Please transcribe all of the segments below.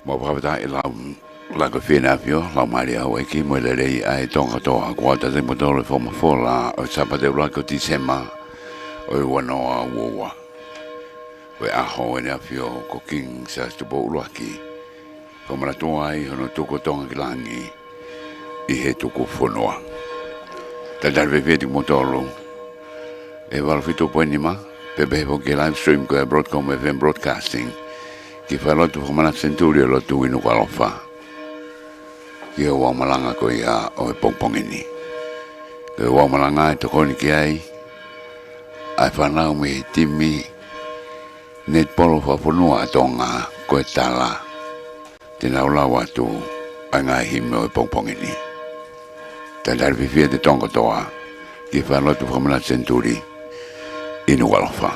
Mawawata la ko fina AFIO la mari au ki mo le rei ai Tonga toa ko ta te motore forma fola o Sapate ULUAKI TISEMA o wanoa woa we aho ne AFIO ko king sa TUPOU ULUAKI Fakamanatua ai HONO tuku Tonga ki Langi I he TUKUFONUA ta darve vedi motoro e val fito poenima pepe ho ke live stream ko broadcom FM broadcasting ki Falelotu Senituli lotu inu kalofa ki Ouau Malanga ko ia o pongpongini ke Ouau Malanga to koni ki ai whanau me timi net polo whaponua Tonga ko tala tina ula watu anga hime o pongpongini ta darvi fia de Tonga toa ki Falelotu Senituli inu kalofa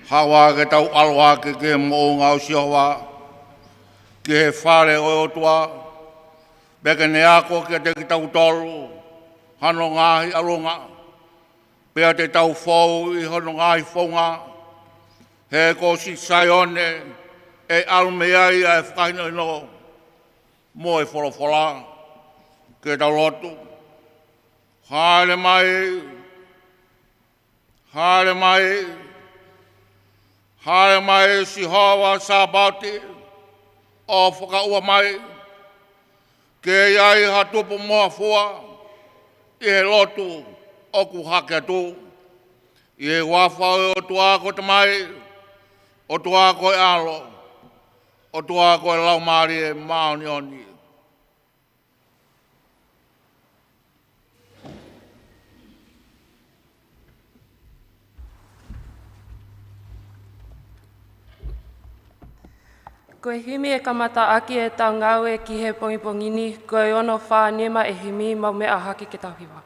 Hawa ke tau alwa ke mo ngau siowa ke fare o tua beke ne ako ke te tau tolu hano ngahi alunga pea te tau fou I hono ngahi fonga he ko si saione e almea I e whakaino ino mo e wholofola ke tau lotu hale mai si hawa Sapate o whakaua mai ke iai hatupu moa fua I he lotu o ku hake atu I he wafa o tuako te mai o tuako e alo o tuako e laumari e maoni oni Koe himi e kamata aki e tau ngau e ki he pongipongini, koe ono wha nema e himi mau mea haki ke tau hiwa.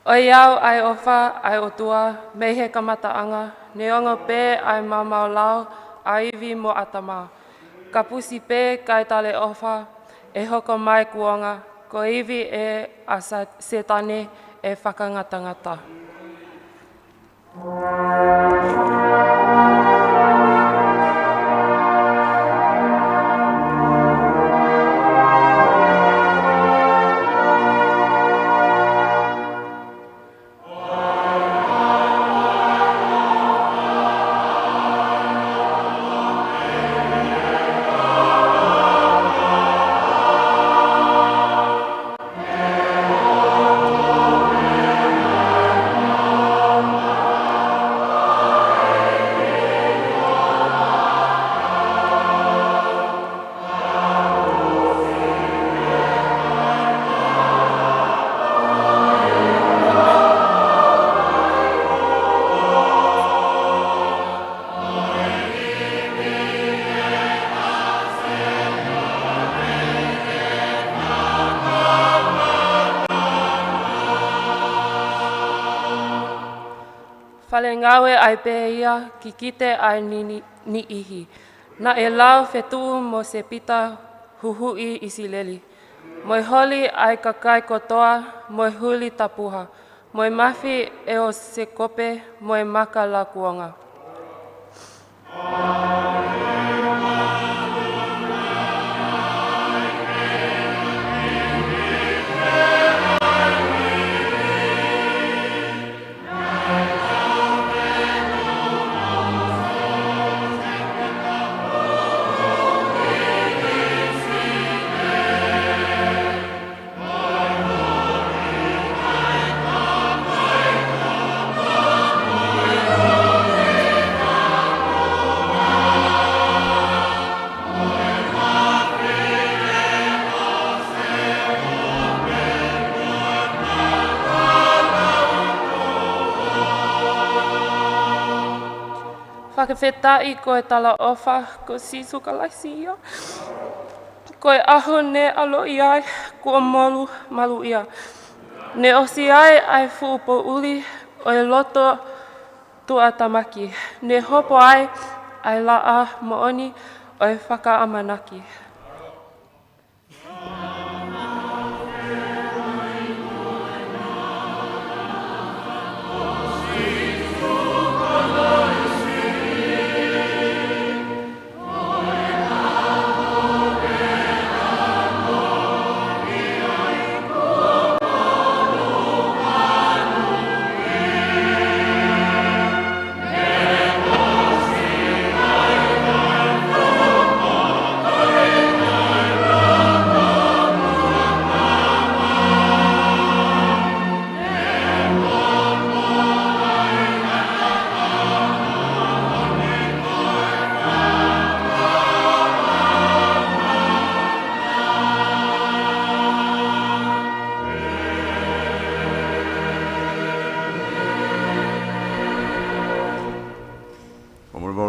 O iau ai ofa, ai o tua, mei he kamata anga, ne ongo pē ai mau lau, ai iwi mo atama. Ka pusi pē kai tale ofa, e hoko mai kuonga, ko iwi e a setane e whakangatangata. Whale ngawe ai pē ia, ki kite ai ni ihi. Na e lau whetuu mo se pita huhui isi leli. Moi holi ai kakai kotoa, moi huli tapuha. Moi mafi e o se kope, moi maka la kuonga. Whakawhetai koe tala ofa, ko sisu kalaisi ia. Koe aho ne alo iai, kua malu ia. Ne osi ai fuupo uli, o e loto tua tamaki. Ne hopo ai laa mooni, o e whakaamanaki.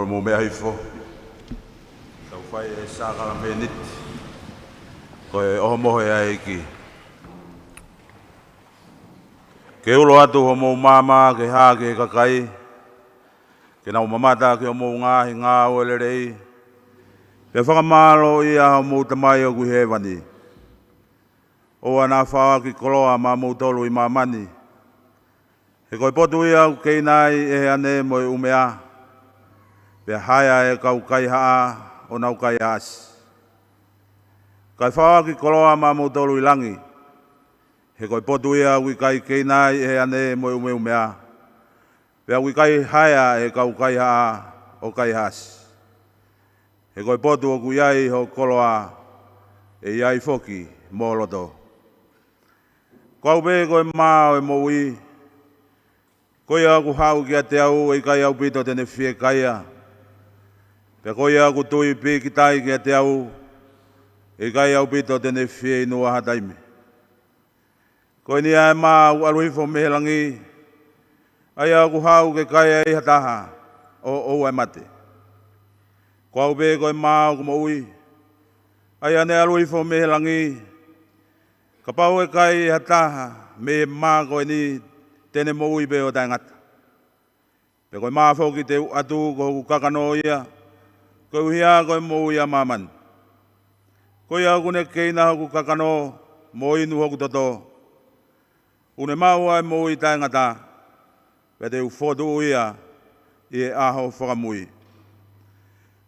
Mo mea hifo. Tau whai e sākara me nit. Ko e oho moho e aiki. Ke ulo atu ho mo mama, ke hā, ke kakai. Ke nau mamata ke o mou ngahi ngā o lerei. Pe whakamalo ia o mou tamai o kuhewani. O ana whawa ki koloa ma mou tolu i mamani. He koe potu ia u kei nai e ane mo e umea. Pe haia e kau kai haa o nau kai haasi. Kai whawa ki koloa ma mou tolu i Langi. He koe potu ia u kai kei nai e ane mo e umea. Pe u kai haia e kau kai haa o kai haasi. He koe potu o ku iai ho koloa e iai foki mō loto. Kau be koe maa o e moui. Koe aku hau ki a te au e kai au pito tene fie kaia. Pe koe aku tui pi ki tai ki a te au e kai au pito tene fie inua hataime. Koe ni ai maa u aluifo mehe Langi. Ai aku hau ke kai ai hataha o ai mate. Kau be koe maa ku moui. Ai ane aluifo mehe Langi. Ka pau e kai hataha me maa koe ni tene moui be o tai ngata. Pe koe maa foki te atu ko ku kakano ia. Koe uhia koe moui a maman. Koe au kune keina hoku kakano mo inu hoku toto. Une mau ai moui tai ngata. Pe te ufotu ia i e aho whakamui.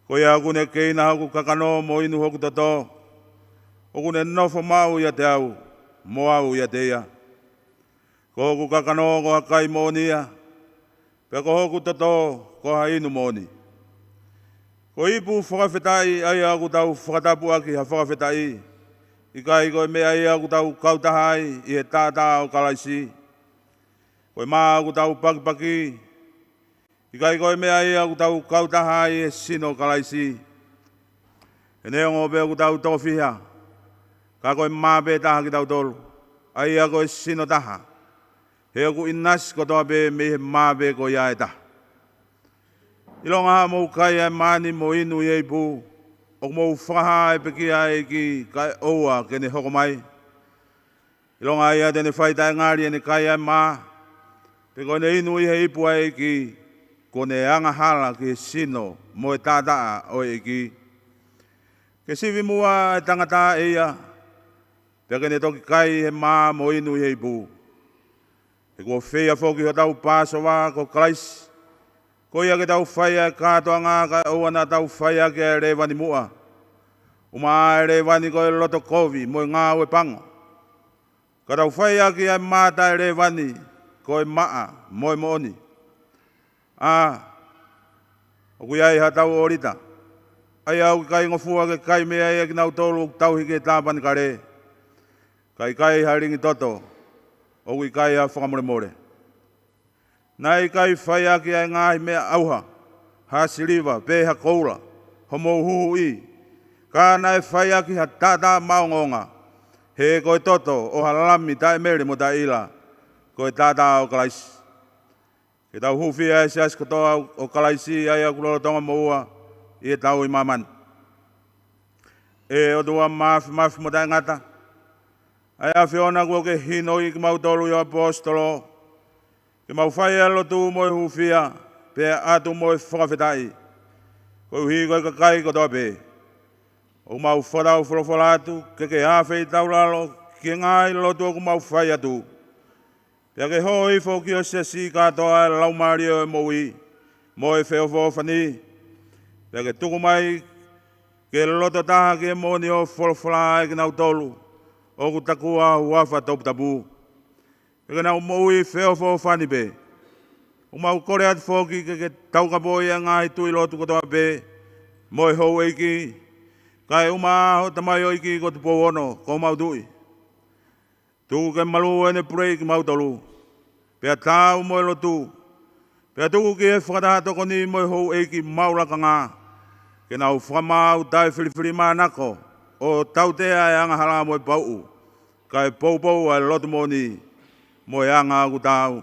Koe au kune keina hoku kakano mo inu hoku toto. O kune nofo mau ia te au. Mo au ia te ia. Ko hoku kakano ko hakai monia. Pe ko hoku toto ko ha inu moni. Ko ipu whakawhetai ai aku tau whakatapu aki ha whakawhetai. I kai koe mea ai aku tau kautahai i he tātā o kalaisi. Koe maa aku tau pakipaki. I kai koe mea ai aku tau kautahai i he sino kalaisi. E neongo pe aku tau towhiha. Ka koe maa pe taha ki tau tolu. Ai ako e sino taha. He aku inas kotoa pe me he maa pe ko ia e taha. Ilonga mou kai ai mani mo inu i eipu. O mou whaha e peki ai ki kai oua kene hoko mai. Ilonga ia tene whaitai ngari ene kai ai maa. Pe koe ne inu i he ipu ai ki kone anga hala ki sino mo e tātaa o e ki. Ke sivi mua e tangata e ia. Pe kene toki kai he maa mo inu i he ipu. E kua whea whoki ho tau pāsoa ko Christ. Ko ia ke tau whaia kātoa ngā kai oana tau whaia ke a rewani mua. Uma a rewani ko e loto kovi mo e ngā ue pango. Ka tau whaia ke a māta e rewani ko e maa mo e mooni. O kui ai ha tau orita. Ai au kai ngofua ke kai mea ia ki nau tolu tau hike tāpani ka re. Kai haringi toto. O kui kai ha whakamore more. Nai kai whaia ki ai ngāhi mea auha. Ha siliva, pe ha koula. Homo huhu i. Ka nai whaia ki ha tata maungonga. He koe toto o halami tae mere mo tae ila. Koe tata o kalaisi. Ke tau huwhia e sias kotoa o kalaisi ai a kulolo tonga moua. I e tau i maman. E o tua mafi mo tae ngata. Ai AFIO kua ke hino i ki mautolu i apostolo. Ke mau whai alotu mo e huwhia, pe atu mo e whakawhetai. Koe uhi koe kakai kotoa pe. O mau wharau whorowhoratu, ke hawhei tauralo, ki ngai lotu o ku mau whai atu. Pea ke hoi whoki o sesi katoa e laumari o e moui, mo e wheo whani. Pea ke tuku mai, ke loto taha ke moni o whorowhora e ki nau tolu, o ku takua huafa topu tapu. Pea ke nau moui wheo whani pe. O mau kore atu whoki ke taukapoi a ngai tui lotu kotoa pe, mo e hou eiki, kai uma ho tamai o iki ko TUPOU ono, ko mau tui. Tuku ke malu ene purei ki mau tolu. Pea tau mo e lotu. Pea tuku ki e whakataha toko ni mo e hou eiki mauraka ngā. Ke nau whakamau tai whiriwhiri mānako. O tautea e anga hala mo e pau. Kai poupou a lotu mo ni. Mo e anga aku tau.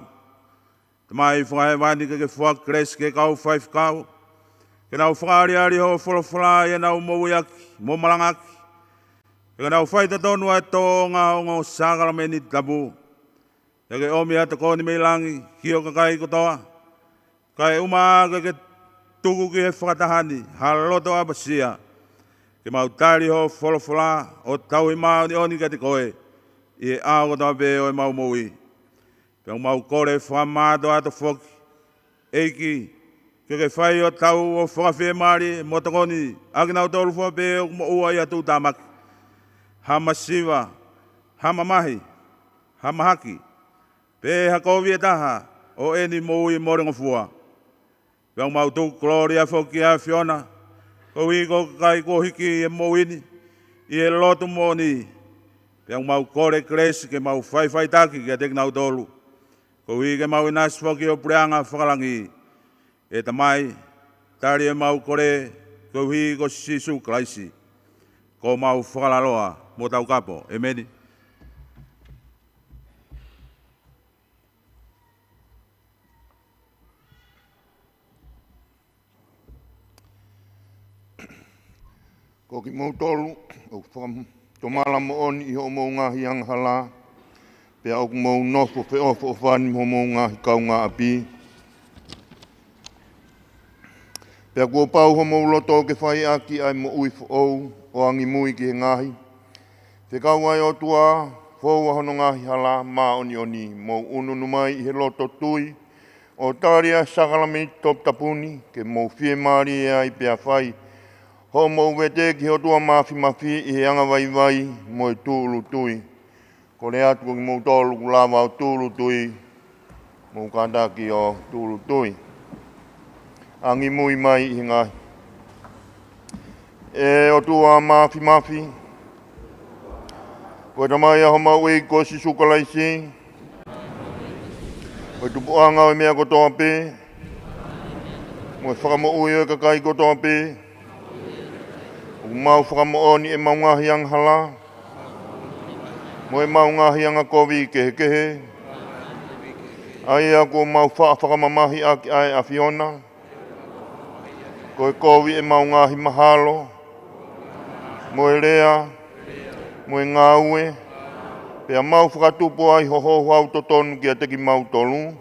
Tamai whakahe wani ke whak kres ke kau whaif kau. Ke nau whakaari ho wholowhora e nau mouiaki, mo malangaki. Ke nau whaita tonu e tō ngā hongo sākarameni tapu. Ke omi ata kōni mei Langi, ki o kakai kotoa. Kai uma ke tuku ki he whakatahani, haloto apasia. Ke mautari ho wholawhala o tau i mau ni oni ka te koe. I e ao katoa pe o e mau moui. Pe mau kore whamato ato whoki. Eiki, ke whai o tau o whakawhi maari motokoni. Aki nau tolu wha pe o mo ua i atu tamaki. Hama siwa, hama mahi, hama haki. Pe hakovi e taha o eni moui morengo fua. Pe mau tu gloria whoki a Fiona. Ko i ko kai ko hiki e mouini. I e lotu moni. Pe mau kore kresi ke mau whai taki ke tek nau tolu. Ko i ke mau inas whoki o preanga whakalangi. E tamai, tari e mau kore, ko hi ko sisu klaisi. Ko mau whakalaloa, mo tau kapo, e meni. Ko ki mau tolu, o tomala mo oni i ho mau ngahi ang hala. Pe au mau nofo fe ofo fani ho mau ngahi kaunga api. Pea kua pau ho mau loto ke whai aki ai mo ui whaou o angi mui ki he ngahi. Te kau ai o tua, whou ahono ngahi hala mā oni oni mo ununu mai i he loto tui. O tāria sakalami top tapuni ke mo fie maari e ai pea whai. Ho mau wete ki ho tua mafi i he anga vai vai mo i tūlu tui. Ko le atu ki mau tolu kulawa o tūlu tui, mo kandaki o tūlu tui. Angi mui mai i ngahi. E o tua mafi. Ko ta mai aho mau i ko si sukalaisi. Ko tupu anga o mea kotoa pe. Mo e whakamo ui o kakai kotoa pe. O mau whakamo oni e mau ngahi ang hala. Mo e mau ngahi anga kovi kehe. Ai a ko mau whakamamahi aki ai AFIO. Ko e kovi e mau ngahi mahalo, mo e rea, mo e ngaue, pea mau whakatupo ai hoho au totonu ki a teki mau tolu.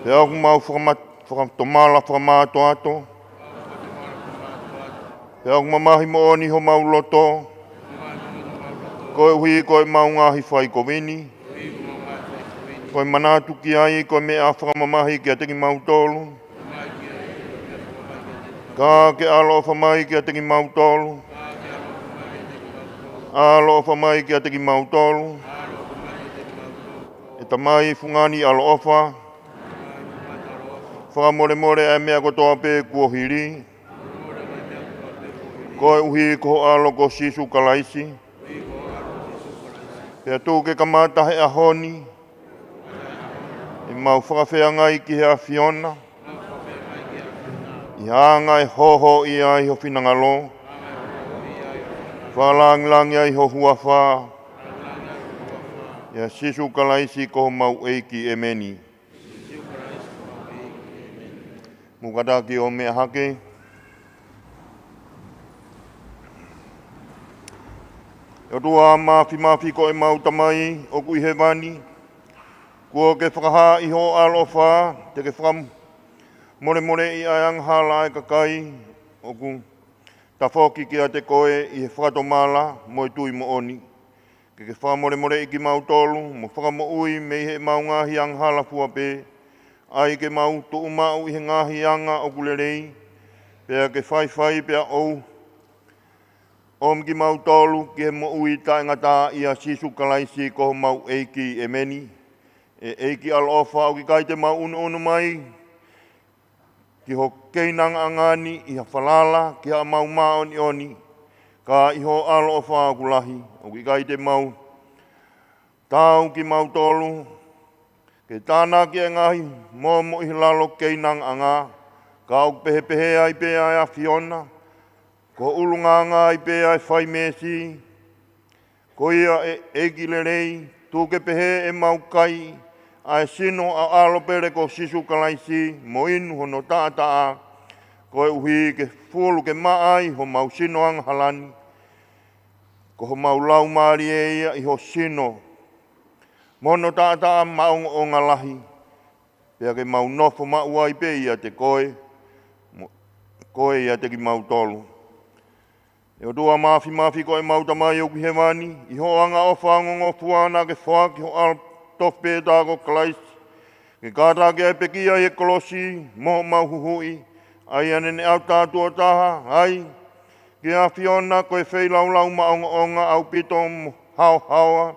Pea aku mau whakatomala whakamato ato. Pea aku mamahi mo oni ho mau loto. Ko e hui ko e mau ngahi whai kovini. Ko e manatu ki ai ko e mea whakamamahi ki a teki mau tolu. Ka ke alo whamai ki a teki mau tolu. Alo whamai ki a teki mau tolu. E tamai fungani alo ofa. Whakamore e mea kotoa pe kua hiri. Ko e uhi ko alo ko sisu kalaisi. Pea tū ke kamata he a honi. E mau whakawhiangai ki he AFIO. I hanga e hoho i ai ho whinangalo. Whalangi ai ho huawha. Ia sisu kalaisi ko mau eiki e meni. Mukataki o mea hake. O tua mafi ko e mau tamai o kui he wani. Kua ke whakaha i ho alofa te ke whakamu. More i aiang hala e kakai, oku tawhoki ki a te koe i he whakatomala mo i tui mo oni. Ke whakamore i ki mau tolu, mo whakamo ui me i he mau ngahi ang hala fua pe. Ai ke mau tu umau i he ngahi anga o kulerei, pea ke whai pea ou. Om ki mau tolu ki he mo ui ta ngata i a sisu kalaisi ko mau eiki e meni. E eiki alofa o ki kai te mau unu mai. Ki ho keinang angani i ha whalala, ki ha mau maoni oni, ka i ho alo o whaakulahi, o ki kai te mau tau ki mau tolu, ke tāna ki e ngahi, momo i lalo keinang anga, ka o pehe ai pe ai AFIO, ko ulunganga ai pe ai whai mesi, ko ia e gilerei, tū ke pehe e mau kai, ai sino a alo pere ko sisu kalaisi mo inu hono tata ko e uhi ke fulu ke maai ho mau sino ang halani ko ho mau lau maari e ia i ho sino mono tata maong o ngalahi Pea ke mau nofo maua i pe ia te koe, koe ia te ki mau tolu. E o tua mafi koe mau tamai o ki he wani, i ho anga o whangongo fuana ke whaki ho al tope tāko klaisi. Ke kātā ke ai pekia i e kolosi, moho mau huhui, ai anene au tātua taha, ai, ke AFIO koe wheilau maonga au pito hao,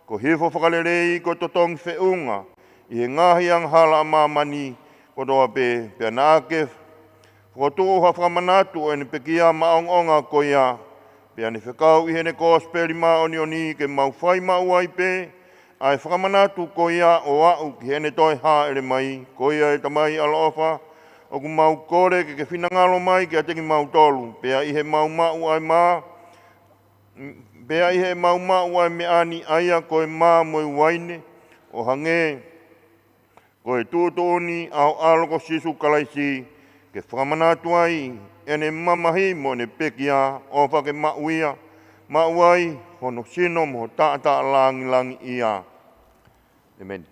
ko hifo whakalerei ko totongi whiunga, i he ngahi ang hala mamani ko toa pe nāke, ko tuu Fakamanatua ene pekia maonga ko ia, pe ane whekau i hene kōsperi maoni ke mau whai maua i pe, ai Fakamanatu ko ia o au ki hene toi ha ere mai, ko ia e tamai alofa, o ku mau kore ke whinangalo mai ki a teki mau tolu, pea i he mau ai maa, pea i he mau ai me ani aia koe maa moi waine, o hange, koe tūtoni au aloko sisu kalaisi, ke Fakamanatu ai, ene mamahi mo ne pekia, o whake mauia, mauai, hono sino mo tāta langi ia. Amen.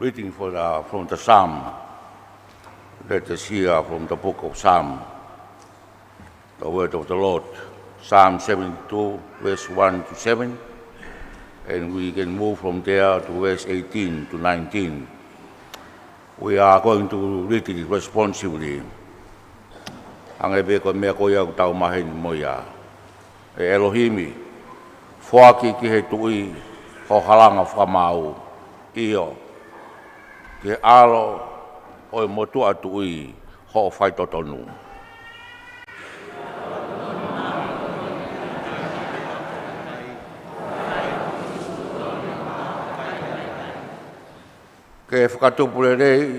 Reading from the Psalm. Let us hear from the book of Psalm, the word of the Lord. Psalm 72, verse 1 to 7, and we can move from there to verse 18 to 19. We are going to read it responsibly. Angebe ko mea koia ku tau mahin moia. E Elohimi, whaki ki he tui ho halanga whamau. Iyo, ke alo o motu atui ho whaitotonu. ke whakatupure rei,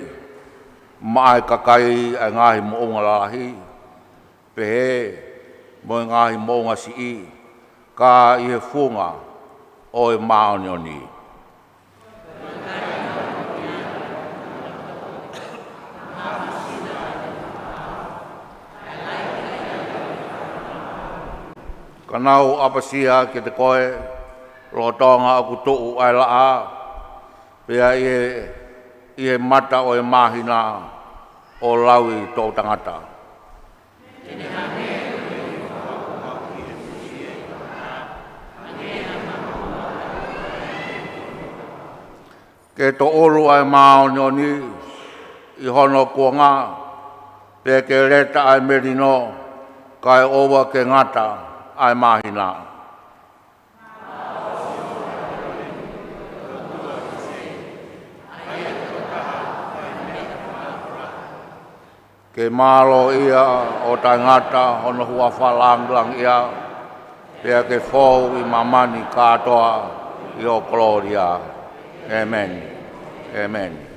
mai kakai ai ngahi mo o ngalahi, pehe mo ngahi mo o ngasi ka i he funga o e maonioni. Kanau apasia ke te koe, lo tonga aku tuu ai laa, pea i mata o e mahina o laui tō tangata. Ke to olu ai maonioni i hono kuanga, pea ke reta ai merino, kai owa ke ngata, ai mahina. Ke malo ia o tangata hono hua whalanglang ia, pea ke fōu i mamani katoa i o Gloria. Amen. Amen.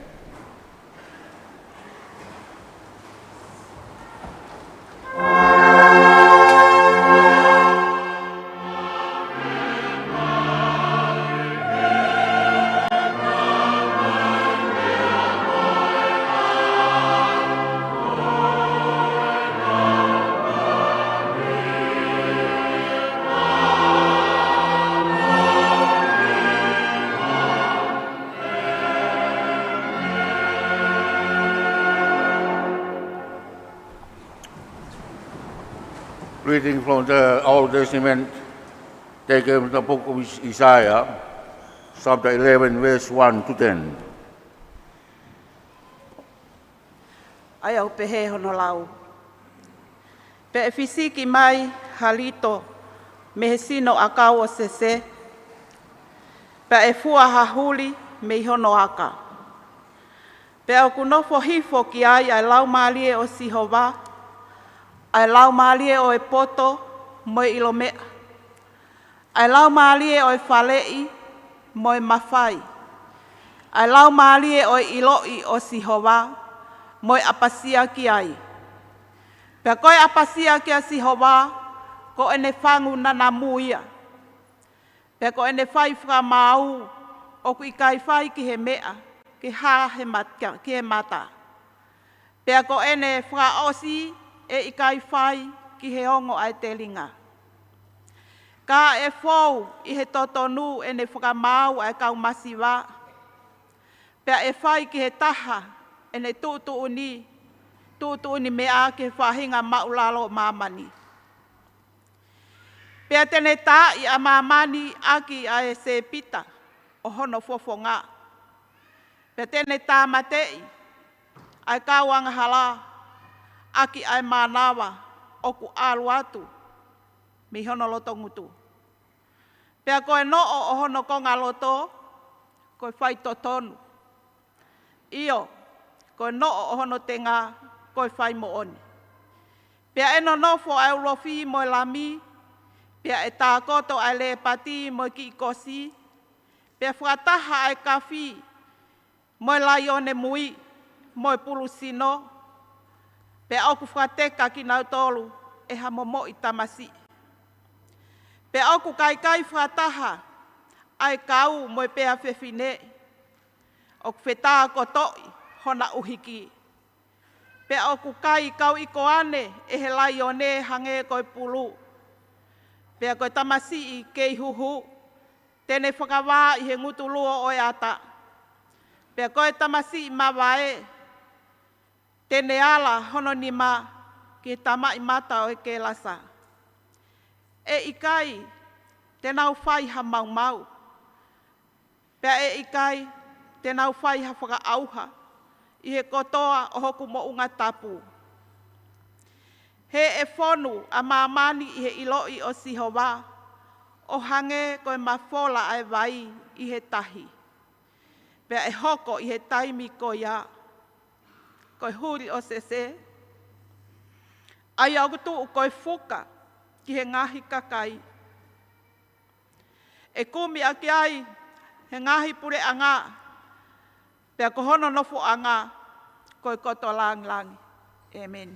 Reading from the Old Testament, taken from the book of Isaiah, chapter 11, verse 1 to 10. Ai au pehe hono lau. Pe e fisiki mai halito me he sino akau o sese. Pe e fua hahuli me i hono aka. Pe au kunofo hifo ki ai lau maalie o Sihova, ai lau maalie o e poto mo i ilomea. Ai lau maalie o e falei mo e mawhai. Ai lau maalie o e iloi o Sihova mo e apasia ki ai. Pea koe apasia ki a Sihova, ko ene whangu nana muia. Pea ko ene whai whamau o ku i kai whai ki he mea, ki ha he mata, ki he mata. Pea ko ene whaosi e i kai whai ki he ongo ai te linga. Ka e fōu i he totonu e ne whakamau ai kau masiwa. Pea e whai ki he taha e ne tutuuni mea ke whahinga maulalo mamani. Pea tene tā i a mamani aki a e se pita o hono fofonga. Pea tene tā matei ai kauanga hala aki ai manawa o ku alu atu mi hono loto ngutu. Pea koe no o hono konga loto, koe whai totonu. Io, koe no o hono tenga, koe whai mo oni. Pea eno nofo ai ulofi mo lami, pea e tā koto ai le pati mo ki kosi, pea whataha ai kafi, mo lai one mui, mo pulu sino, pea oku whateka ki nau tolu, e ha momo i tamasi. Pea oku kai whataha, ai kau mo pea whewhine, oku whetā kotoi, hona uhiki. Pea oku kai kau i koane, e he lai one hange koe pulu. Pea koe tamasi i kei huhu, tene whakawā i he ngutu lua o e ata. Pea koe tamasi i mawae, tene ala hono ni ma ki tama i mata o e ke lasa. E ikai, tenau whai ha mau mau. Pea e ikai, tenau whai ha whaka auha, i he kotoa o hoku mo unga tapu. He e whonu a mamani i he iloi o Sihova, o hange koe mawhola ai vai i he tahi. Pea e hoko i he taimi ko ia, koe huri o sese. Ai au kutu koe fuka ki he ngahi kakai. E kumi aki ai he ngahi pure anga, Pea ko hono nofo anga koe koto langi. Amen.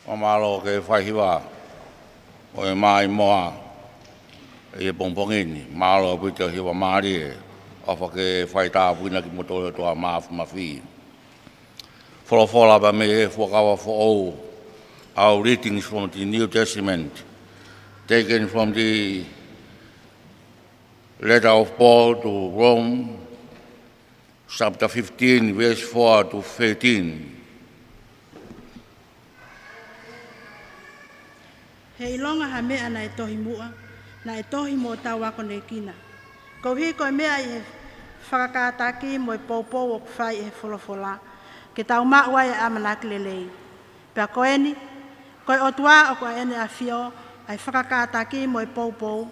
O malo ke whaihiwa o e mai moa e pongpongini. Malo pita hiwa maari e ofa ke whaita puina ki motohe toa maafu mawhi. Wholofola ba me e whakawa who'ou our readings from the New Testament taken from the letter of Paul to Rome, chapter 15, verse 4 to 13. He ilonga ha mea na e tohi mua, na e tohi mo tau wako ne kina. Ko hi koe mea i he whakakātaki mo e poupou o kwhai e he wholofola, ke tau maua e amanaki lelei. Pea koeni, koe otua o koe ene AFIO, ai whakakātaki mo e poupou,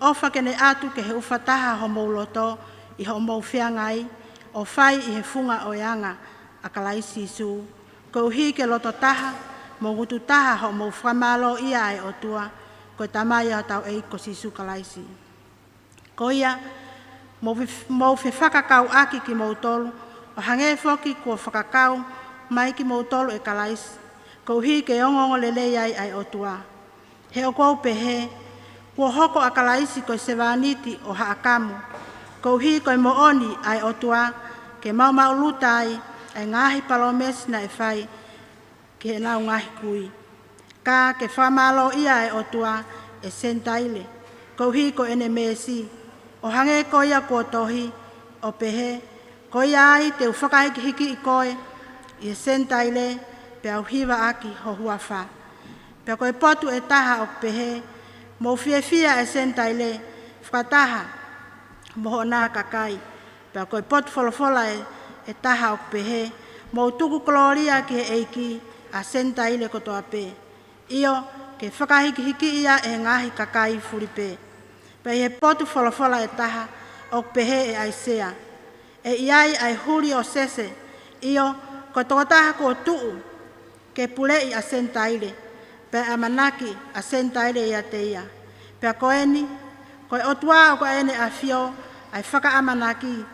ofa ke ne atu ke he ufataha ho mauloto i ho mau whiangai, o whai i he funga o yanga a kalaisi su, ko hi ke loto taha, mo ngutu taha ho mau whamalo ia ai otua, ko tamai a tau ei ko sisu kalaisi. Ko ia, mo whi whakakau aki ki mau tolu, o hange foki kua whakakau mai ki mau tolu e kalaisi, ko hi ke ongongo lele ai ai otua. He o kou pehe, kua hoko a kalaisi ko sevaniti o haakamu, ko hi ko mooni ai otua, ke mau lutai ai ngahi palomes na e whai, ke nau ngahi kui. Ka ke whamalo ia e otua e sentaile, ko hi ko ene mesi, o hange ko ia kua tohi, o pehe, ko ia ai te uwhakahiki hiki i koe, i e sentaile, pe au hiwa aki ho huawha. Pe koe potu e taha o pehe, mo fia e sentaile, whakataha, mo hona kakai. Pe koe potu wholofola e taha o pehe, mo tuku kloria ki he eiki, a sentaile kotoa pe. Io ke whakahiki hiki ia e ngahi kakai furipe. Pe he potu wholofola e taha o pehe e aisea. E iai ai huri o sese. Io ko tokotaha ko tuu ke pulei a sentaile. Pe amanaki a sentaile ia te ia. Pe koeni, koe otua o koe ene AFIO ai whaka amanaki.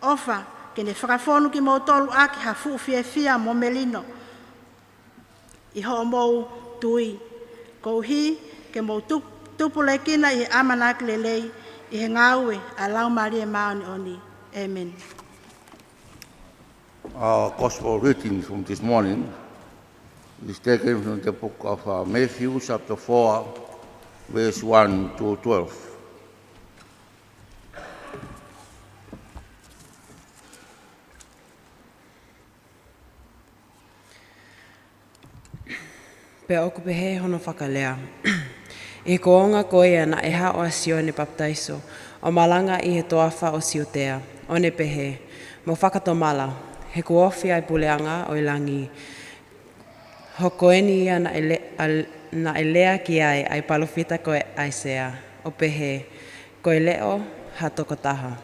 Ofa ke ne whakafonu ki mautolu aki ha fuu fia mo melino. I ho mou tui. Ko hi ke mou tupule kina i amanaki lelei i he ngaue a lau marie maoni oni. Amen. Our gospel reading from this morning is taken from the book of Matthew, chapter 4, verse 1 to 12. Pe oku pehe hono whakalea. E koonga koe ana e hao a sione baptaiso, o malanga i he toafa o siotea, o ne pehe, mo whakatomala, he kuofi ai puleanga o Langi. Hokoeni ia na elea ki ai palofita koe aisea, o pehe, koe leo hatokotaha.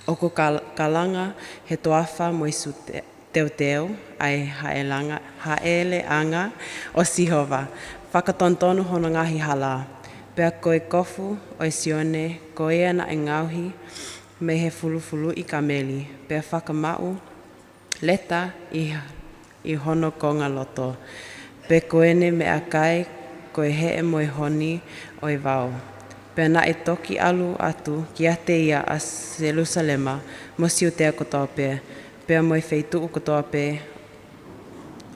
Oku kalanga he toafa mo isu teuteu ai haele anga o Sihova, whakatontonu hono ngahi hala. Pea koe kofu o sione koe ana e ngauhi me he fulufulu i kameli. Pea whakamau leta i hono konga loto. Pe koene me akai koe he mo honi o vau. Pea na e toki alu atu ki ate ia a Jerusalema mo siutea kotoa pe. Pea mo feitu kotoa pe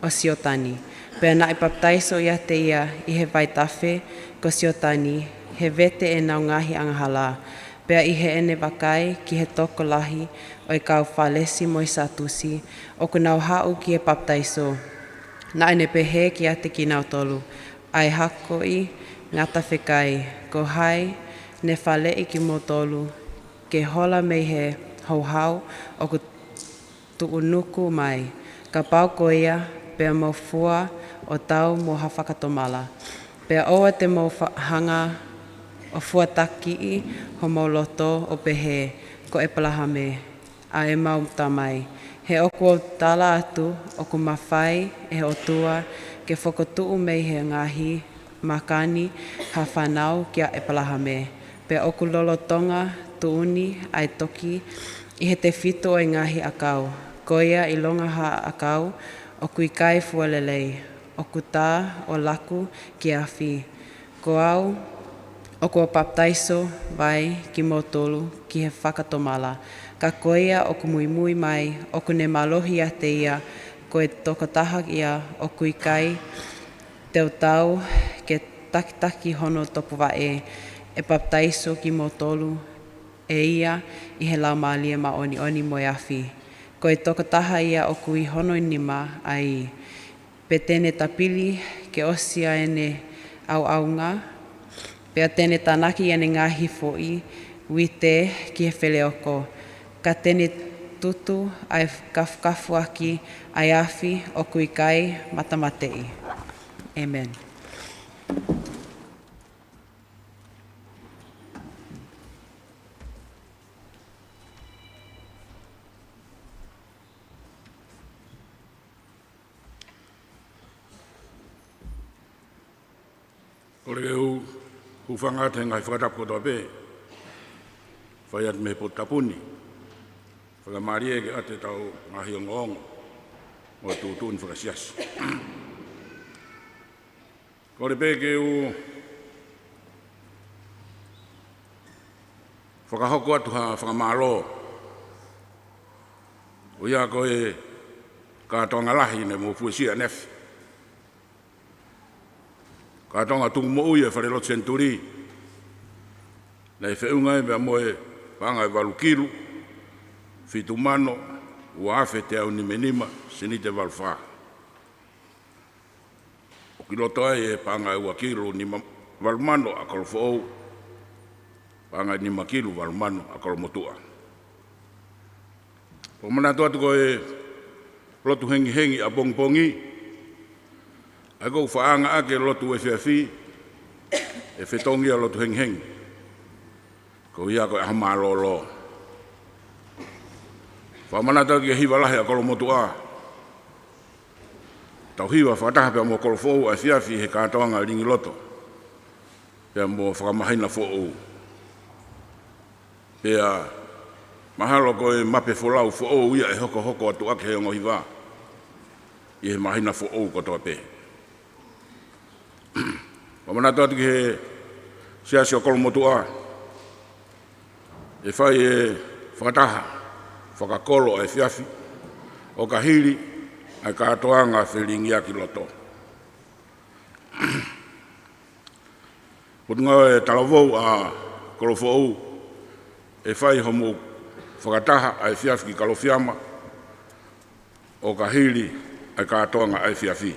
o siotani. Pea na e baptaiso ia te ia i he vaitafe ko siotani, he vete e nau ngahi angahala. Pea i he ene wakai ki he toko lahi o i kau whalesi mo i satusi, o ku nau hau ki he baptaiso. Na ene pehe ki ate ki nau tolu, ai hako i ngata whekai, ko hai ne whale i ki mo tolu, ke hola mei he hauhau o ku tuunuku mai, ka pau ko ia, pea mo fua o tau mo hawhakatomala. Pea oa te mo hanga o fuataki i ho mo loto o pehe ko e palahame a e mau tamai. He oku o tala atu o ku mawhai e o tua ke whakotuu mei he ngahi makani ha whanau kia e palahame. Pea oku lolotonga tuuni ai toki i he te whito o ngahi akau. Koia i longa ha akau o kui kai fualelei. O o kuta o laku ki awhi. Ko au o kua baptaiso vai ki motolu ki he whakatomala. Ka koia o ku muimui mai o ku ne malohi a te ia ko e tokotaha ia o kui kai teo tau ke takitaki hono topu wae e baptaiso ki motolu e ia i he lau maalia ma oni oni mo awhi. Ko e tokotaha ia o kui hono nima ai pe tēne tapili ke osia ene au aunga, pea tēne tanaki ene ngahi fo'i, wite ki he wheleoko. Ka tēne tutu ai kafu aki ai awhi o kui kai matamatei. Amen. Kore eu hufanga te ngai whakatap kotoa pē, whai at me po tapuni, whakamari eke ate tau ngahi o ngongo, o tūtūni whakasiasi. Kore pē ke eu whakahoko atu ha whakamaro, o ia koe kātonga lahi ne mo fuesia nefi. Ka tonga tuku mo uia Falelotu Senituli. Nei whiunga e mea moe panga e walu kilu, fitu mano, ua afe te au nimenima, sinite walu wha. O ki loto ai e panga e ua kilu nima walu mano a kolo fo'ou, panga e nima kilu walu mano a kolo motua. O mana toatu ko e lotu hengi hengi a bongi, ai kou whaanga ake lotu e whiawhi, e whetongi a lotu heng heng. Ko ia ko e hama lo. Whamanata ki e hiwa lahe a kolo motu a. Tau hiwa whataha pia mo kolo fōu a whiawhi he kātoanga ringi loto. Pia mo whakamahina fōu. Pia mahalo ko e mape wholau fōu ia e hoko atu ake he ongo hiwa. I he mahina fōu kotoa pē. Wamanata atu ki he siasi o kolo motu a. E whai e whakataha, whakakolo e whiawhi, o ka hiri, ai ka atoanga whiringi aki loto. Putunga e talavou a kolo fo'ou, e whai homo whakataha ai whiawhi ki kalowhiama, o ka hiri, ai ka atoanga ai whiawhi.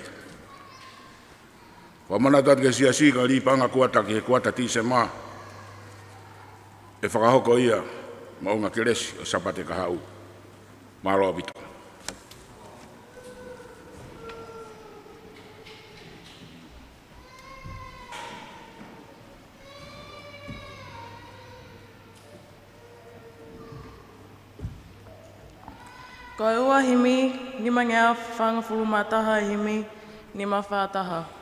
Wamanata atu ki siasi ka ripanga kuata ki he kuata TISEMA, e whakahoko ia maunga keresi o Sapate ka hau. Māloa bito. Ko e ua himi, nima ngea whangafuru mataha himi, nima whātaha.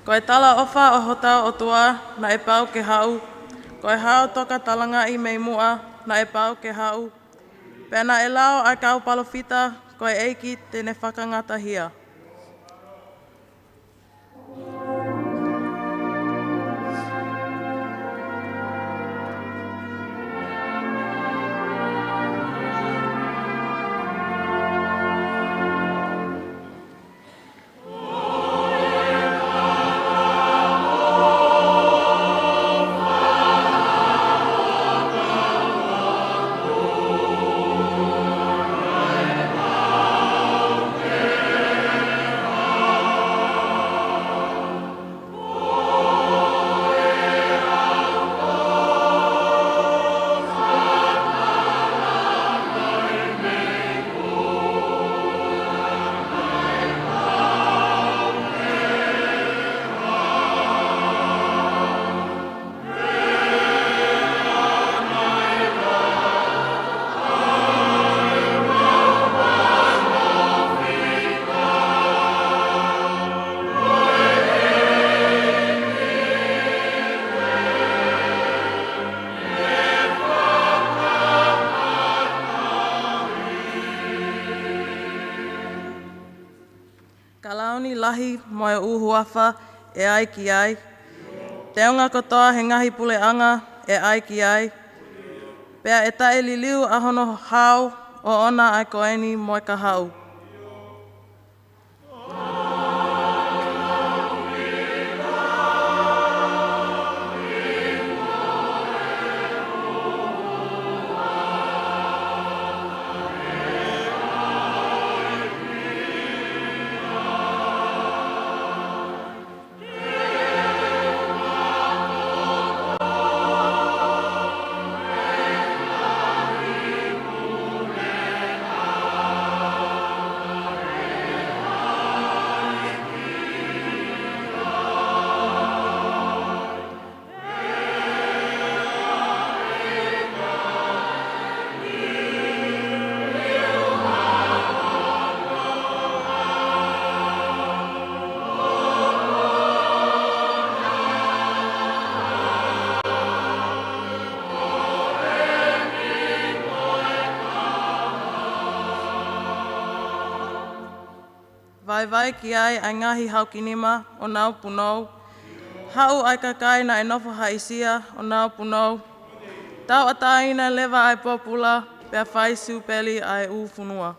Ko e tala ofa o hota o tua na e pau ke hau. Ko e hao toka talanga i mei mua na e pau ke hau. Pena e lao ai kau palofita ko e eiki tene whakangata hia. Yeah. lahi mo e uhuafa e ai ki ai. Te onga kotoa he ngahi puleanga e ai ki ai. Pea e tae liliu a hono hau o ona ai koeni mo e ka hau. Vai ki ai ai ngahi haukinima o nau punou. Hau ai kakai na e nofo haisia o nau punou. Tau ataina lewa ai popula pea whai siupeli ai ufunua.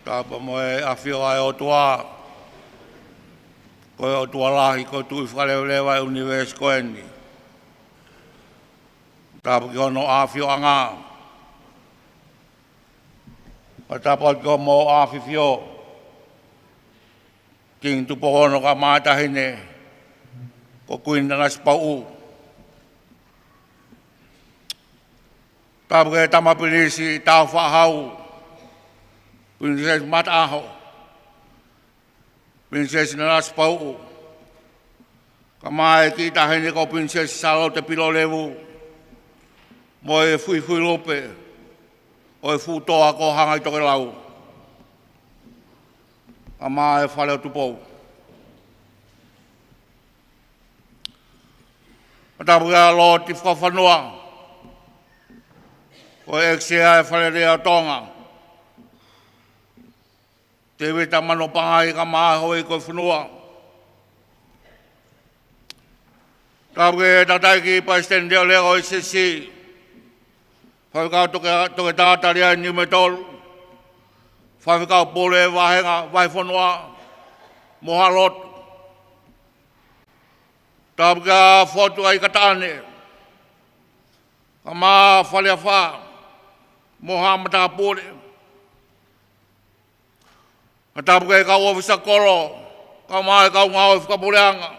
Tapa mo e AFIO ai o tua. Koe o tua lahi ko tui whalewlewa e universe koeni. Tapa ki hono AFIO anga. O tapa ki mo AFIO. King TUPOU ka mātahine. Ko kuina nas pau. Tapa ki tamapilisi tau whahau. Princess Mataho, Princess Nanas Pau, Kamai ki tahene ko Princess Salote Pilolevu, mo e fui lope, o e futoa ko hanga i toke lau. Kamai Falelotu pou. Matapuka lo TUKUFONUA, o e XIA e Falelotu Tonga. Te weta mano pangai ka maho e koe whanua. Tāpuke tatai ki President Deo Lego i sisi. Whawhikau toke tātari ai ni me tolu. Whawhikau pole e wahenga, vai whanua, moha lotu. Tāpuke a whotu ai katane. Ka maa whalea wha, moha mata pole. Tapu ke kau ofisa kolo, kau mai kau ngau whakapureanga.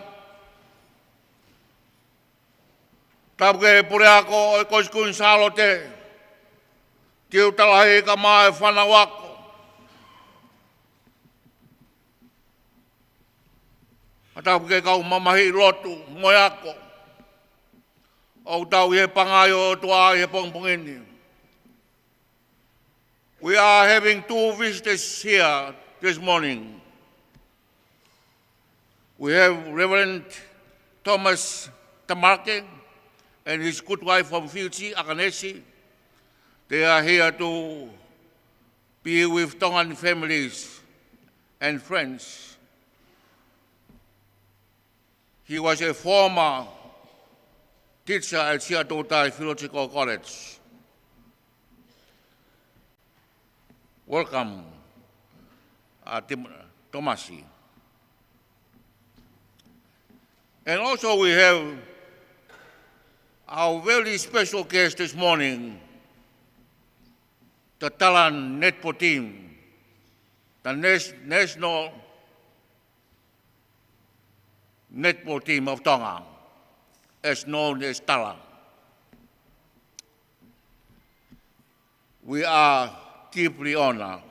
Tapu ke pureako e koiskun salote, tiu talahi ka mai whanawako. Tapu ke kau mamahi lotu, moeako. O tau i he pangaio tua i he pongpongini. We are having two visitors here this morning. We have Reverend Thomas Tamarke and his good wife from Fiji, Akanesi. They are here to be with Tongan families and friends. He was a former teacher at SIAOSI Theological College. Welcome, Tomasi. And also we have our very special guest this morning, the Talan netball team, the national netball team of Tonga, as known as Talan. We are deeply honored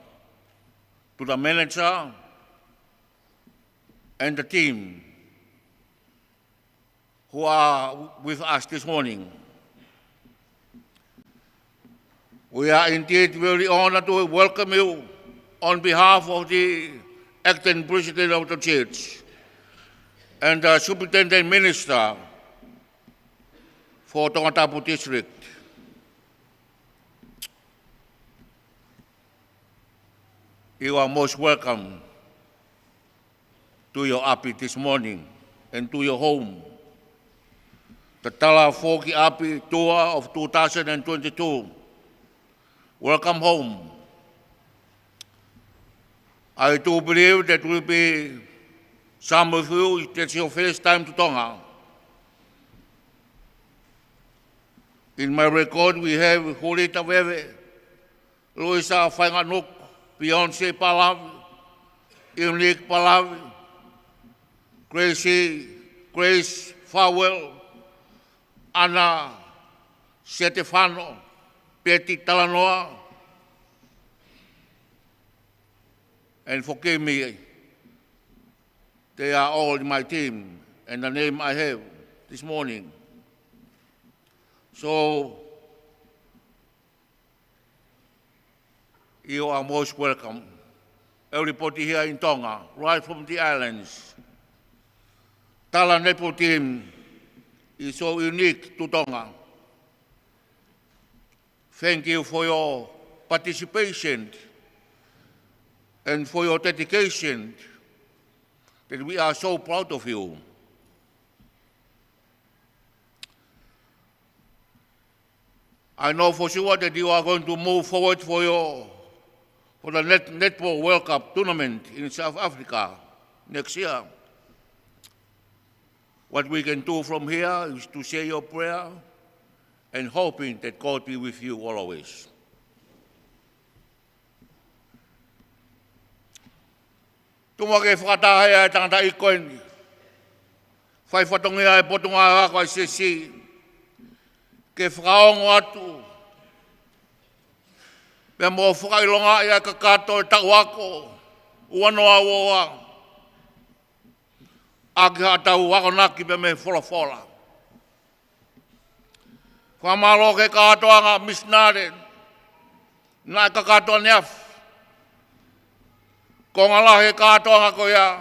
to the manager and the team who are with us this morning. We are indeed very honored to welcome you on behalf of the acting president of the church and the superintendent minister for Tonga Tapu district. You are most welcome to your api this morning and to your home. The Tala Foki Api Tour of 2022. Welcome home. I do believe that will be some of you, that's your first time to Tonga. In my record, we have Hulita Veve, Luisa Whainganuk, Beyonce Palavi, Unique Palavi, Grace Farwell, Ana Stefano, Betty Talanoa, and forgive me, they are all in my team and the name I have this morning. So, you are most welcome. Everybody here in Tonga, right from the islands. Tala netball team is so unique to Tonga. Thank you for your participation and for your dedication, that we are so proud of you. I know for sure that you are going to move forward for the Netball World Cup tournament in South Africa next year. What we can do from here is to say your prayer and hoping that God be with you always. Tuma ke whakatahe ai tangata I koeni. Whai whatongi ai potunga hako ai sesi. Ke whakaongo atu. Pea mo whakailonga ia kakato e tau ako. Uanoa woa. Ake hatau wako naki pe me whola. Whamalo ke katoa ngā misnare. Nā kakato neaf. Ko ngā lahe katoa ngā ko ia.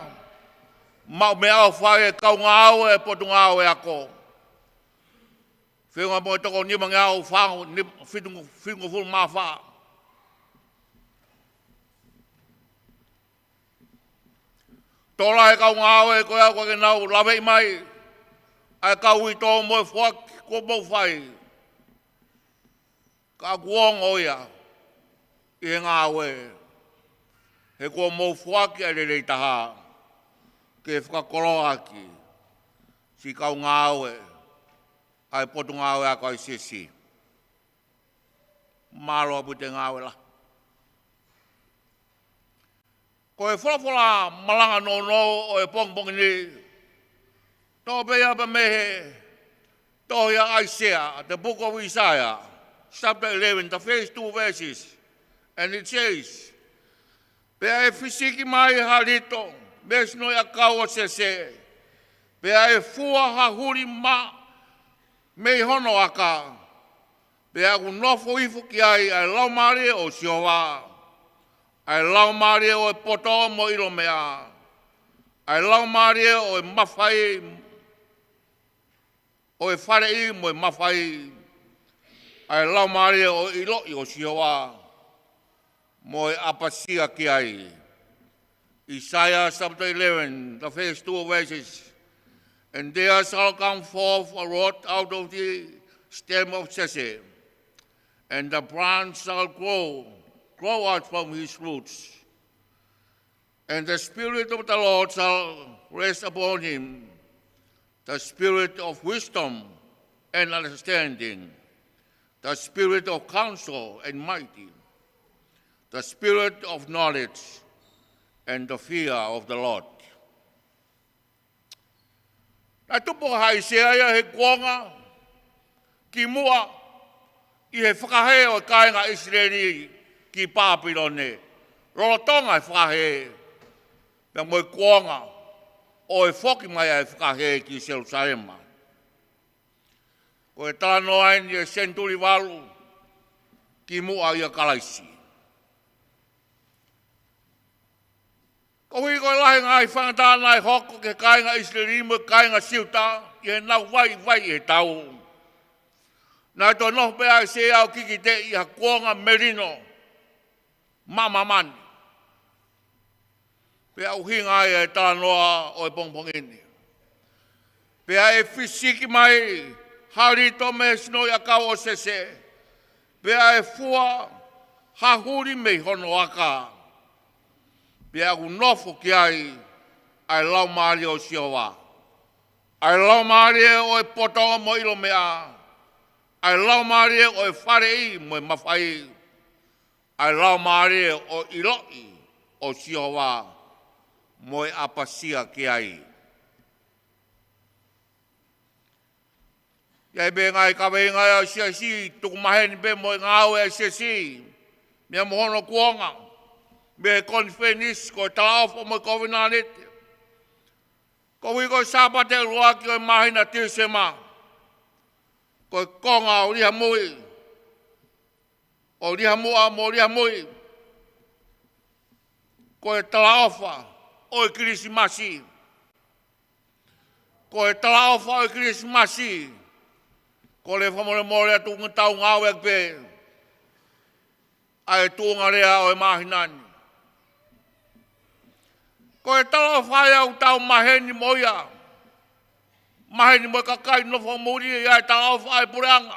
Mau me au whae kau ngā au e potu ngā au e ako. Whiunga mo e toko nima ngā au whangu whiungu fulu mā wha. Tōla e kau ngā au e ko ia kwa ke nau lawe I mai. Ai kau I tō mo e whaki ko mau whai. Ka kuong o ia. I ngā au e. He ko mau whaki a rerei taha. Ke whakakoro aki. Si kau ngā au e. Ai potu ngā au e ako ai sisi. Māro apu te ngā au e la. Ko e whalafola malanga no o e pongpongi ni. Tō bea pa mehe. Tō ia Isaiah, the book of Isaiah. Chapter 11, the first two verses. And it says, Pea e fisiki mai harito, mesno ia kaua sese. Pea e fua hahuri ma, mei hono aka. Pea ku nofo ifu ki ai lau maare o siowa. Ai lau maare o e poto mo ilo mea. Ai lau maare o e mawhai, o e whare I mo e mawhai. Ai lau maare o ilo I o siowa. Mo e apasia ki ai. Isaiah chapter 11, the first 2 verses. And there shall come forth a rod out of the stem of Jesse, and the branch shall grow out from his roots. And the Spirit of the Lord shall rest upon him, the Spirit of wisdom and understanding, the Spirit of counsel and mighty, the Spirit of knowledge and the fear of the Lord. Na tupo haisea he kuonga ki mua i he whakahe o kāinga Israeli ki Pāpilone. Rolo Tonga e whakahe. Pea moe kuonga o e whoki mai e whakahe ki Jerusalema. Ko e tāno aini e Senituli walu ki mua i a kalaisi. Ko hui koe lahi ngai whangatana e hoko ke kāinga Israeli mo kāinga siuta i he nau vai e tau. Nā tō noho pēa e se au kiki te i ha kuonga merino mamamani. Pea uhinga e tānoa o e pongpongini. Pea e fisiki mai harito me sino i a kau o sese. Pea e fua hahuri me hono aka. Pea ku nofo ki ai lau maari o siowa. Ai lau maari o e potonga mo ilo mea. Ai lau maari o e whare i mo e mawhai. Ai lau maari o iloi o siowa mo e apasia ki ai. Iai be ngai kawe ngai o siasi tuku maheni be mo e ngau e siasi. Mea mohono kuonga. Me konfenis ko tala o mo COVID-19. Ko wi ko sapate ULUAKI o mahina TISEMA. Ko konga o liha mui. O liha mua mo liha mui. Ko e tala ofa o e Krismasi. Ko e tala ofa o e Krismasi. Ko le whamore more atu ngutau ngau ek pe. Ai tuunga rea o e mahinani. Ko e tala whai au tau maheni moia. Maheni moi kakai nofo muri e ai tala whai pureanga.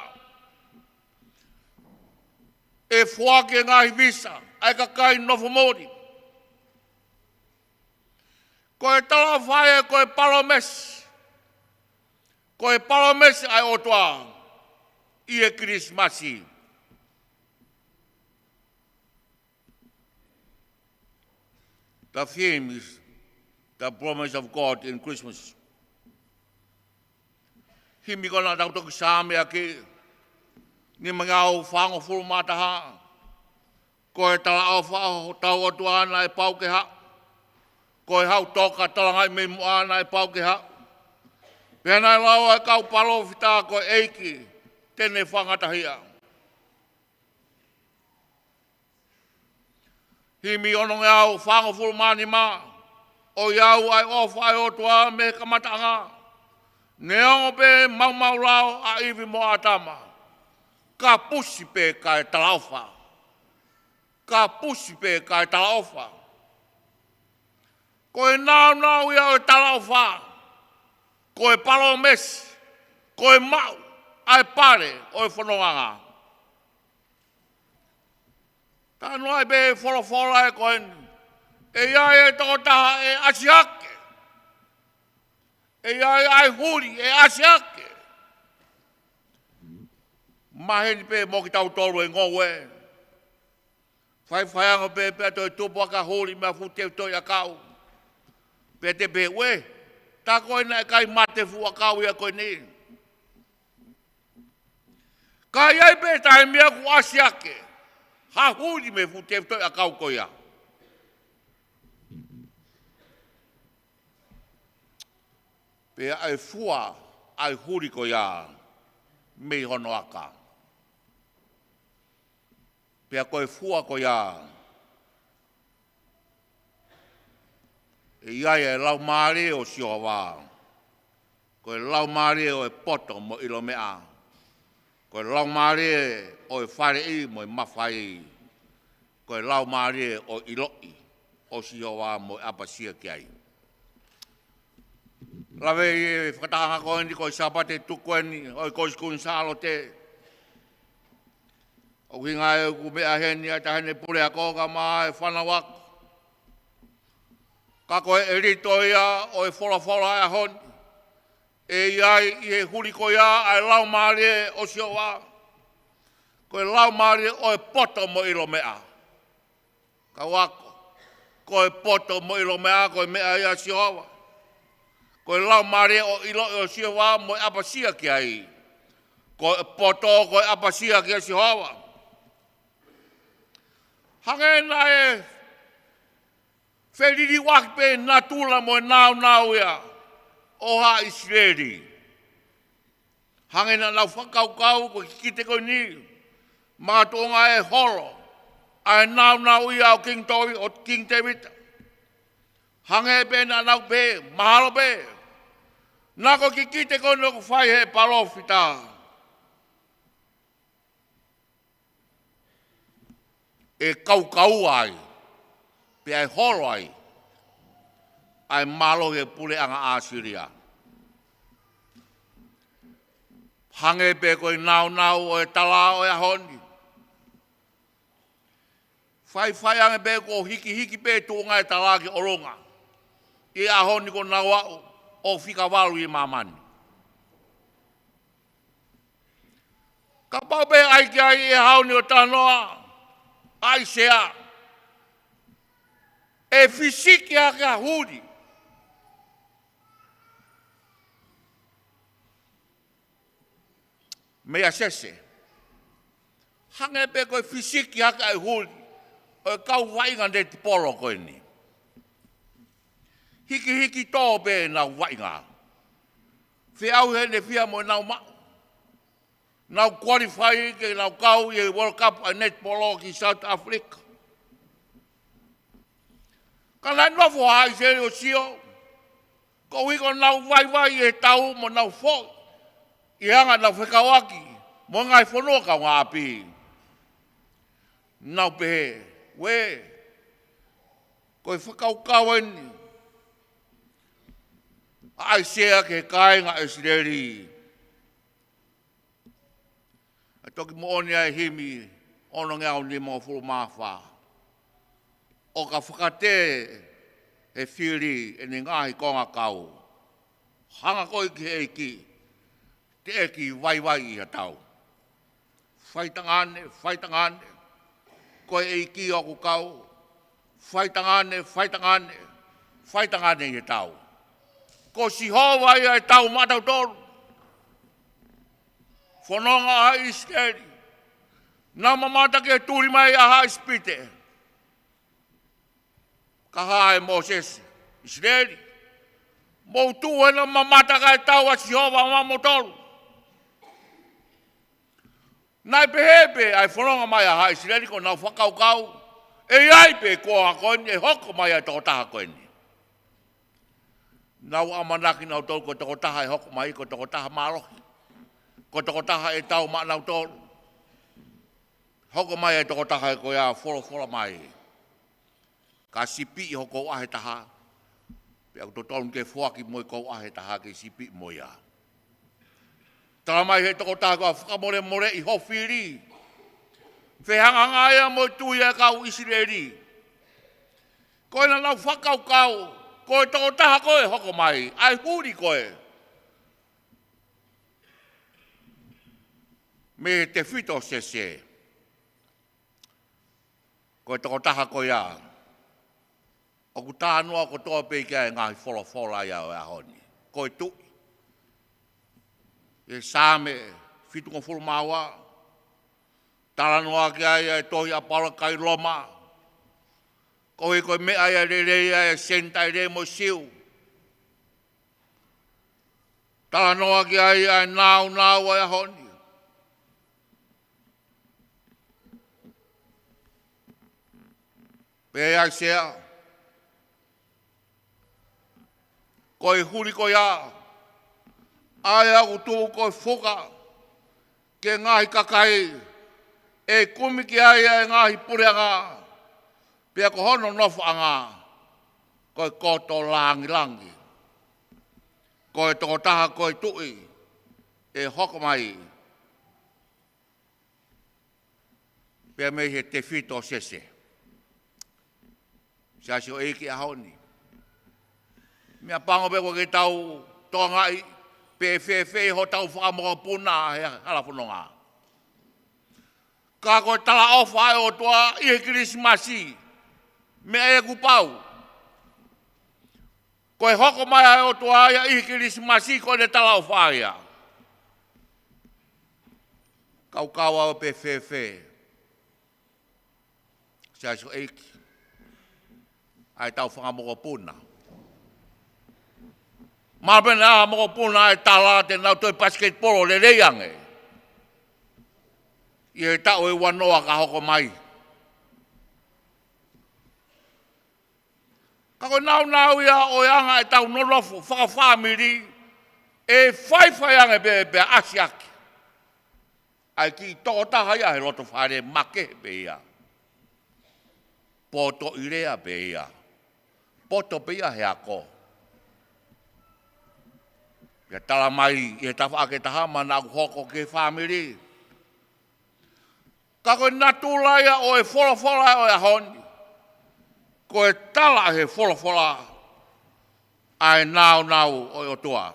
E fuake ngahi visa, ai kakai nofo muri. Ko e tala whai e ko e palomesi. Ko e palomesi ai otoa i e Krismasi. The theme is the promise of God in Christmas. Himi kona tauto ki sāme ake, ni mga au whango furu mataha, ko e tala au whao tau atu ana e pau ke ha, ko e hau toka talangai me mu ana e pau ke ha. Pēnai lau e kau palo whita ko e eiki, tene whangatahia. Himi ono au whango furu mani maa, o iau ai ofa ai otua me kamatanga. Neongo pe mau rao a iwi mo atama. Ka pusi pe kai talaufa. Ka pusi pe kai talaufa. Ko e nau iau e talaufa. Ko e palomesi. Ko e mau. Ai pare o e whanonganga. Tanu ai be whorofora e koeni. E iai e tokotaha e asiake. E iai ai huri e asiake. Maheni pe mo ki tau tolu e ngowe. Whaianga pe ato e tupaka huri mea fute toi a kau. Pe te pe we. Ta koe na e kai mate fu a kau ia koe ni. Ka iai pe tae mea ku asiake. Ha huri me fute toi a kau koe ia. Pea ai fua ai huri ko ia mei hono aka. Pea koe fua ko ia. E iai e lau maare o sioa wā. Koe lau maare o e poto mo ilo mea. Koe lau maare o e whare i mo e mawhai. Koe lau maare o iloi o si hoa mo apasia ki ai. Lawe e whakatanga koe ni koe Sapate tuku ni o i koe skun salo te. O hinga e ku mea heni a tahene pule a koka maa e whanawako. Ka koe e rito ia o e whola e honi. E iai i e huri ko ia ai lau maare o si hoa. Koe lau maare o e poto mo ilo mea. Ka wako. Koe poto mo ilo mea koe mea ia si hoa. Koe lau maare o ilo o si hoa mo e apasia ki ai. Koe poto koe apasia ki ai si hoa. Hangena e wheriri waki pe nā tūla mo e nau ia o ha Israeli. Hangena nau whakaukau ko kikite koe ni mga Tonga e holo a e nau ia o King Towi o King David. Hange pe na nau pe, mahalo pe. Nā ko kikite koe no ku whai he palofita. E kau ai, pe ai holo ai malo he pule anga Asiria. Hange pe koe nau o e tala o e honi. Whai ange pe ko hiki pe tuunga e tala ki oronga. I a honi ko nau au o whika walu i mamani. Ka pau pe ai ki ai e hauni o tanoa. Ai sea. E fisiki a ka huri. Mea sese. Hange pe koe fisiki a ka huri. O kau wainga de tipolo koe ni. Hiki tō pe na wainga. Whiau he ne whia mo nau mau. Nau qualify ke nau kau i World Cup a netball ki South Africa. Ka nai nofo hai se o sio. Ko hiko nau vai e tau mo nau fo. I hanga nau whekawaki. Mo ngai whanua ka ngā api. Nau pehe. We. Ko i whakaukau eni. Ai sea ke kāinga Israeli. Toki mo oni ai himi ono ngau ni mo fulu mawha. O ka whakate e whiri e ni ngahi konga kau. Hanga koi ki eiki, te eki vai i a tau. Whaitangane, koe eiki o ku kau. Whaitangane i a tau. Ko si hoa i a tau matau toru. Whanonga a Israeli. Nā mamata ke tūri mai a ha ispite. Ka hae Moses. Israeli. Mou tūhena mamata ka e tau a Sihova mamotolu. Nai pehepe ai whanonga mai a ha Israeli ko nau whakaukau. E ai pe koa koeni e hoko mai a tokotaha koeni. Nau amanaki nau tolu ko tokotaha e hoko mai ko tokotaha marohi. Ko tokotaha e tau maanau tolu. Hoko mai e tokotaha e ko ia whola mai. Ka sipi i hoko ahe taha. Pea ko tolu ke whuaki moi ko ahe taha ke sipi moi a. Tala mai he tokotaha ko a whakamore i hofiri. Whehanga ia moi tui e kau Israeli. Ko ina nau whakaukau. Ko e tokotaha ko e hoko mai. Ai huri ko e. Me te whito se. Ko e tokotaha ko ia. O ku tānua ko toa peikia e ngahi whola ia o e ahoni. Ko e tui. E sāme whitunga whulu maua. Tāranua ki ai e tohi a paula kai loma. Ko e koe mea ia re e sentai re mo siu. Tāranua ki ai e nau o e ahoni. Pe ai sea. Ko e huri ko ia. Ai au tu ko e whuka. Ke ngahi kakai. E kumi ki ai e ngahi pureanga. Pea ko hono nofu anga. koe koto langi. Koe toko taha koe tui e hoko mai. Pea mei he te whito sese. Sia si o eiki a honi. Mea pango pe koe ke tau tongai pe fe ho tau whakamoka puna he halapunonga. Ka koe tala ofa e o toa i he Krismasi. Mea e kupau. Koe hoko mai ai o toa ia i he Krismasi koe ne tala ofa ia. Kau au pe fe. Sia so eiki. Ai tau whakamoka puna. Mapena mo puna e tala te nau toi basketball le reiange. Ie tau e wanoa ka hoko mai. Kako nau ia o anga e tau nolofu whakawhamiri e whaiwhaiange be asiaki. Ai ki toko taha ia he roto whare make be ia. Poto irea be ia. Poto be ia he ako. Ia tala mai i he tawa ake taha mana aku hoko ke whamiri. Ka koe natula ia o e wholofola o e honi. Koe tala he wholofola ai nau o e otua.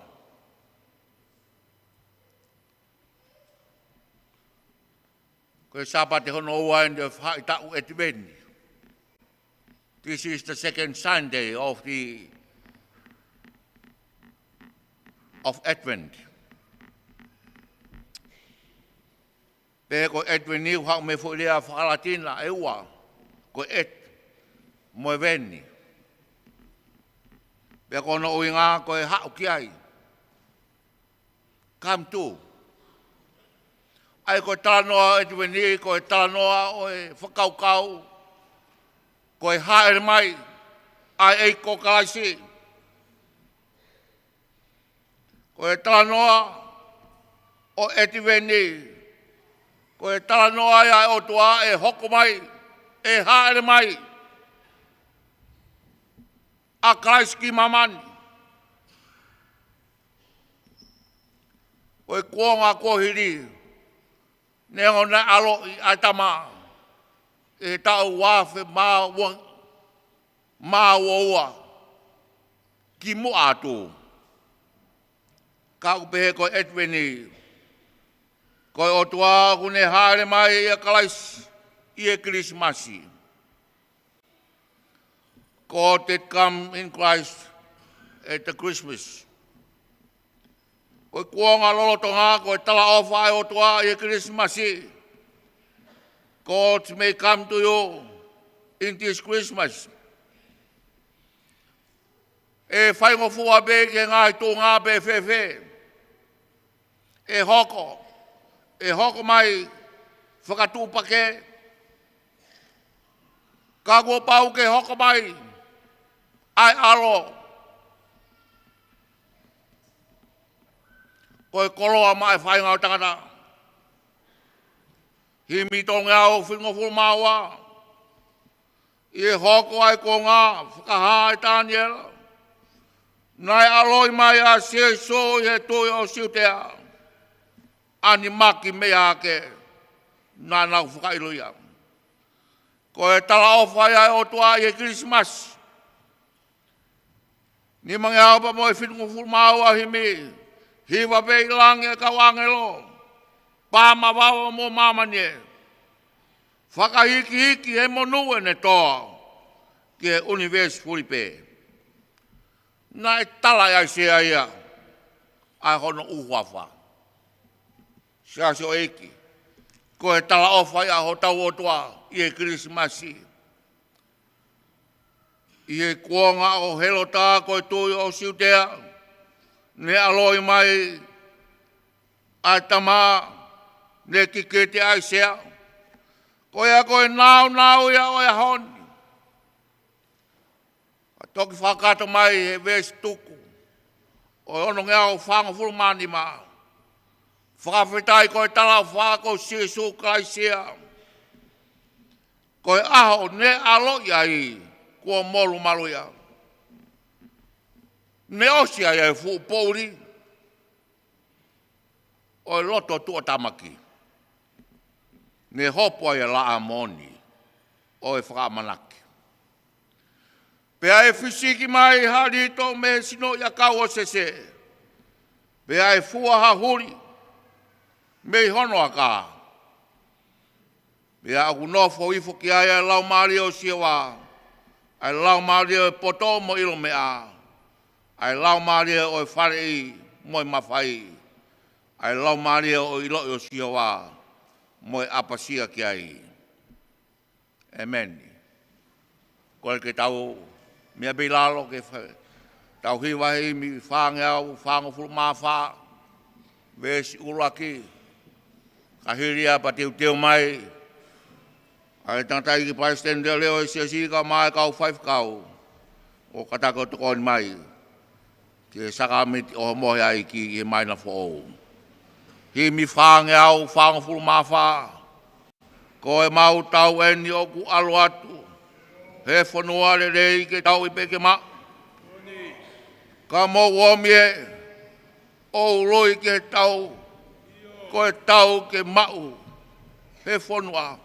Koe Sapate hono ua in the haitau e tiveni. This is the second Sunday of Advent. Pe ko Advent ni hak me fo lea whakalatina e ua. Ko mo e veni. Pe ko no uinga ko e hau ki ai. Come to. Ai ko talanoa Advent ni ko e talanoa o e whakaukau. Ko e haere mai. Ai e ko kalaisi. Ko e talanoa o etiveni. Ko e talanoa ia o tua e hoko mai, e haere mai. A Kraiski mamani. Ko e kuonga kohiri. Nengo na alo i atama. E tau wafe maa ua. Ki mu atu. Ka upehe ko etveni. Ko o tua kune haere mai ia kalais i e Krismasi. God did come in Christ at the Christmas. Ko kuonga lolotonga ko tala ofa o tua i e Krismasi. God may come to you in this Christmas. E whaingo fua be ke ngai tō ngā be fefe. E hoko mai whakatūpake. Ka kua pau ke hoko mai. Ai alo. Koe koloa mai whainga o tangata. Himi tonga au whingo fulmaua. I hoko ai ko ngā whakaha e tāniela. Nai aloi mai a se so i he tui o siutea. Ani maki mea ke nā nau whakailoia. Ko e tala ofa ia o tua i e Krismas. Ni mangi haupa mo e whinungu fulmaua himi. Hiwa pei langi e kawangelo. Pāma wawa mo mamanie. Whakahiki he monue ne toa. Ki e Univers Furipe. Nā e tala ia sea ia. Ai hono uhuafa. Sia so eiki. Ko e tala ofa ia ho tau o toa. I e Krismasi. I e kuonga o helota ko e tui o siutea. Ne aloi mai. Ai tama. Ne kikete ai sea. Ko e nau ia o e honi. Toki whakato mai he vesi tuku. O ono ngea o whanga fulmani maa. Whakawhetai ko e tala whako sisu kaisia. Ko e aho ne alo iai kua molu malu ia. Ne osia ia e fu pouri. O loto tua tamaki. Ne hopo ia la amoni. O e whakamanaki. Pea e fisiki mai harito me sino ia kau o sese. Pea e fua hahuri. Me hono a ka. Pea aku nofo ifo ki aia lau maari o siwa. Ai lau maari o poto mo ilo mea. Ai lau maari o e whare i mo e mawhai. Ai lau maari o ilo o siwa. Mo e apasia ki ai. Amen. Koe ke tau mea beilalo ke tau hiwahi mi whangau, whango fulu mawha. Vesi ULUAKI. Kahiria pa teu mai. Ai tantai ki pai stende leo e siasi ka mai kau 5 kau. O katako toko ni mai. Ke sakamiti o mohe ai ki mai na fo. Hi mi whangau, whango fulu mawha. Ko e mau tau eni o ku alo atu. He whanua le rei ke tau i peke ma. Ka mo womie. O roi ke tau. Ko e tau ke mau. He whanua.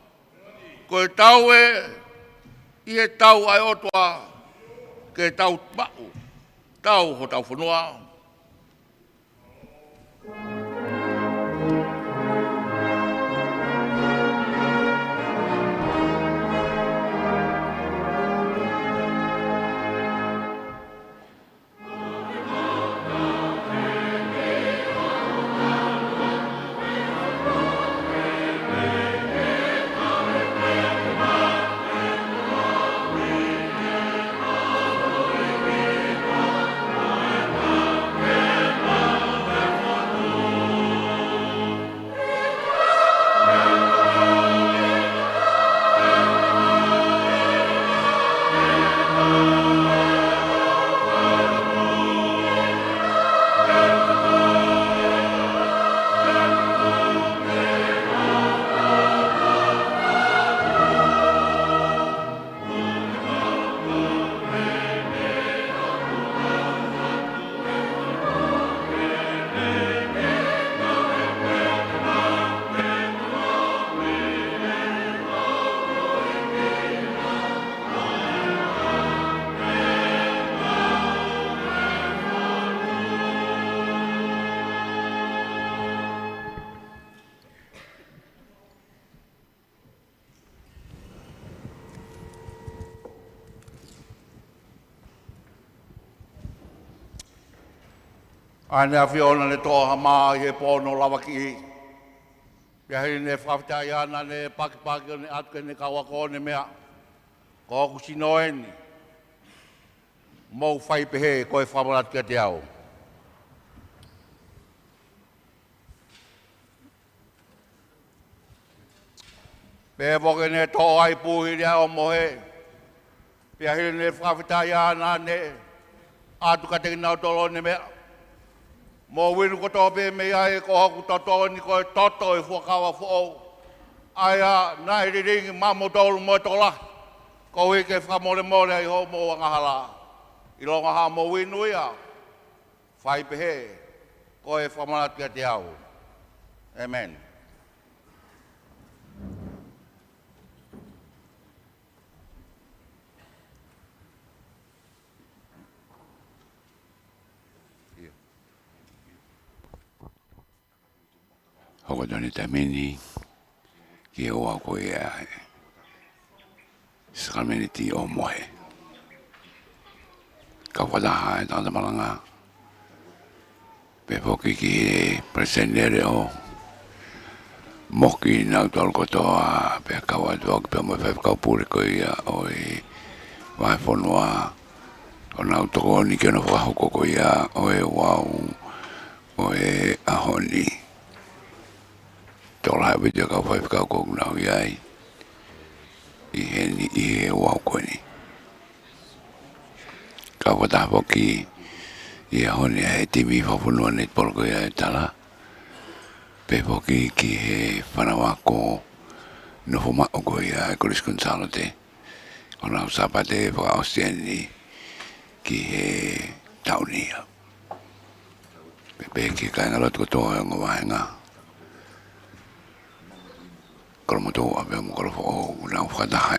Ko e tau e. I e tau ai otoa. Ke tau mau. Tau ho tau whanua. Ane AFIO na le toha maa i e pono lawa ki i. Pia hei ne whawhitai ana ne paki ne atu ne kawako ne mea. Ko aku sinoeni. Mou whai pehe ko e whamaratu kia te au. Pea woke ne toa ai puhi rea o mohe. Pia hei ne whawhitai ana ne atu ka te nau tolo ne mea. Mo winu ko tope me ai ko hoku toto ni ko toto e fuakawa fo. Aia nai ringi mamo tolu mo tola. Ko ike whamore more ai ho mo ngahala. I longa ha mo winu ia. Whai pehe. Ko e whamarat kia te au. Amen. Hoko toni tamini ki e oa koe e ae. Sakamini ti o mohe. Ka whataha e tata malanga. Pe poki ki e presendere o moki nau tolu kotoa pe kawa tuak pe mo fe kau puri ko ia o e vai fonua o nau toko ni ke no whahoko ko ia o e wau o e ahoni. Tola hawe te kau whai whakau koku nau iai. I heni i he wau koni. Kau wata poki i ahoni e timi whapunua ne polko ia e tala. Pe poki ki he whanawako nofo mao ko ia e koris konsalote. O nau sapate whakaostiani ki he taunia. Pepe ki ka ngalot ko to ang wahenga. Kalau mo to abe mo kalau fo na ufadaha.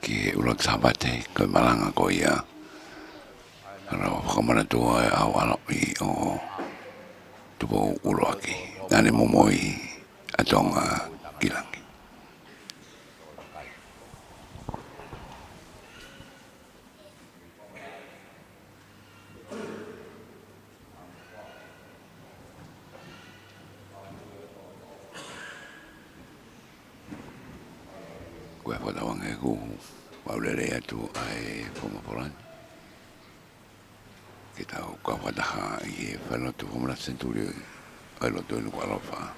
Ki ULUAKI Sapate ko Malanga ko ia. Ano Fakamanatua awal i o TUPOU ULUAKI. Nani momoi Tonga ki Langi. Kue whatawang e ku waulere atu ai Fomapolan. Kita ka wataha i Falelotu Senituli ai lotu ni kualofa.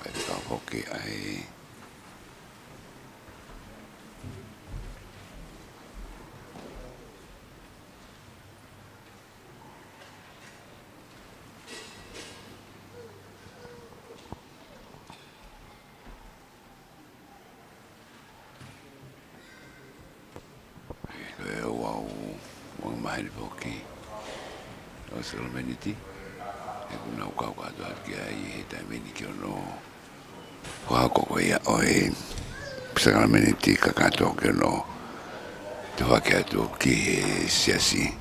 Ai ka hoki ai Ouau Malanga Sapate o Senituli e kuna ukau katu atu ai he taimeni ki ono whakoko ia oi Sakamanatua kakato ki ono te whake atu ki SIAOSI.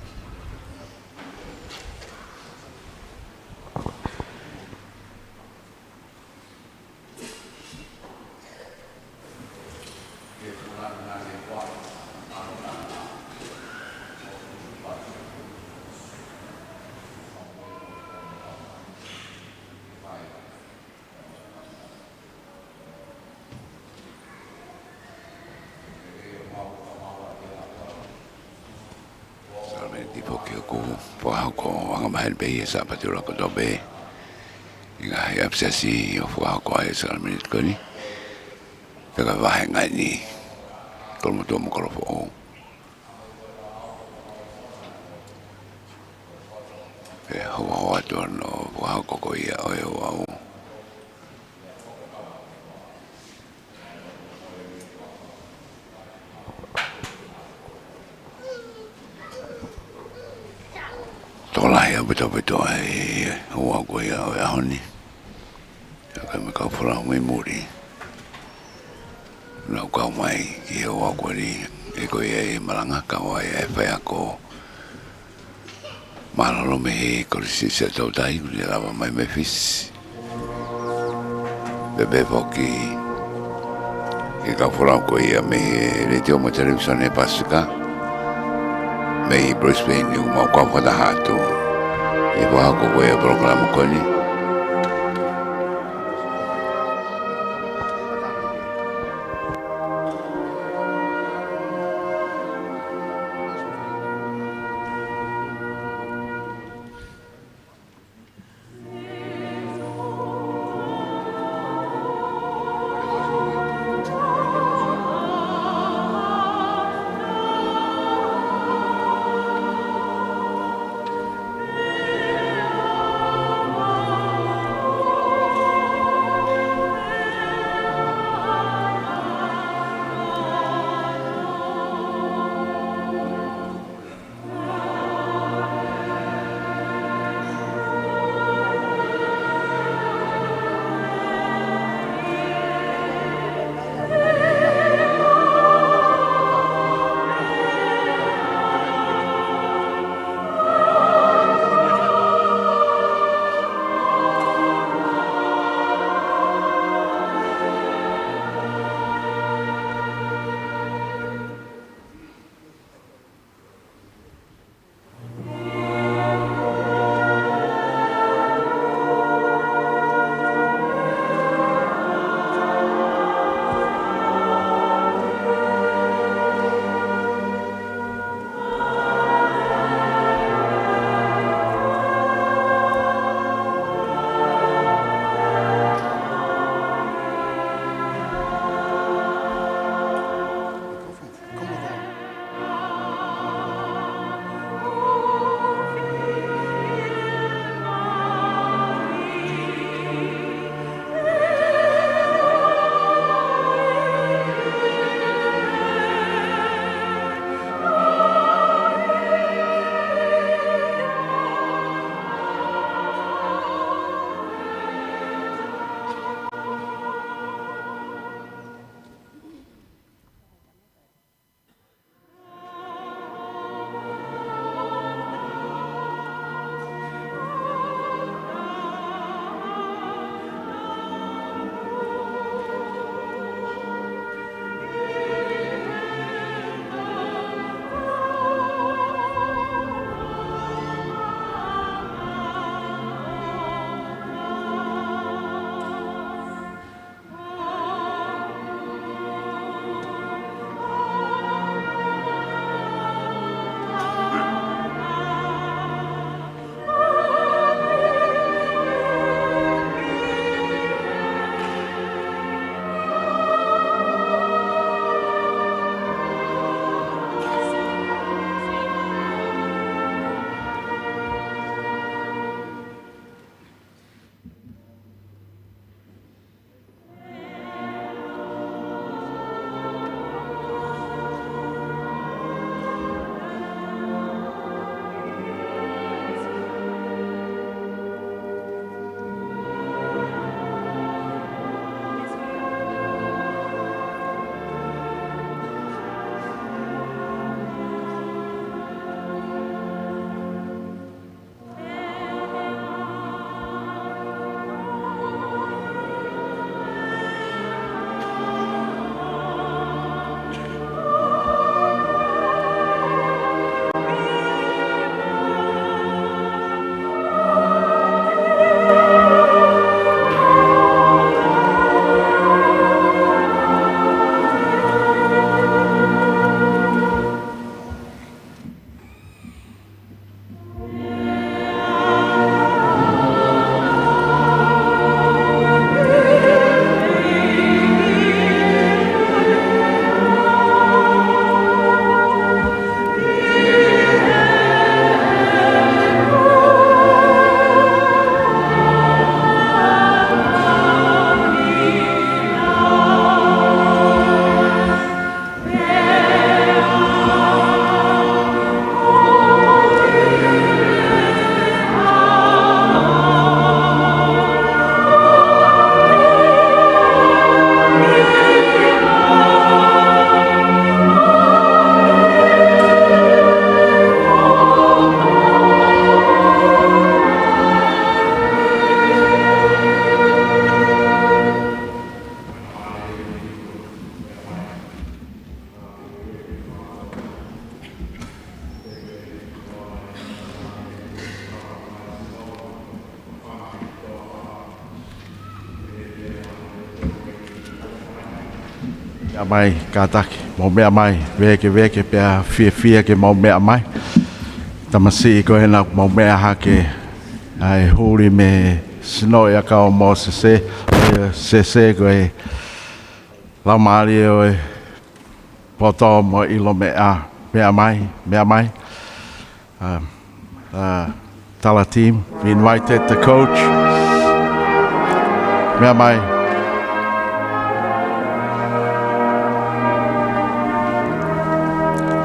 Di poki ko whakako whangamahel bei e Sapate ULUAKI tobe. Inga hei apsesi o whakako ai Sakamanatua koni. Peka wahenga ni kolmotua mo kolofo o. E hoa atu no whakako ia oe Ouau. Tolai au beto ai Ouau ko ia oe ahoni. Ka me kau whara mai muri. Nau kau mai ki Ouau ko ri e ko ia e malanga ka wai e whai ako. Malalo me he korisi se tau tai uri lawa mai me fis. Bebe poki e kau whara ko ia me re te o mo televisione pasuka. Mei Brisbane yung mau kau pada hatu. Ibu aku boleh program kau ni. mai kataki mo mea mai veke pea fia ke mo mea mai tamasi ko hena mo mea hake ai huri me sino ya ka mo se ko e la mari o poto mo ilo mea mai tala team we invited the coach mea mai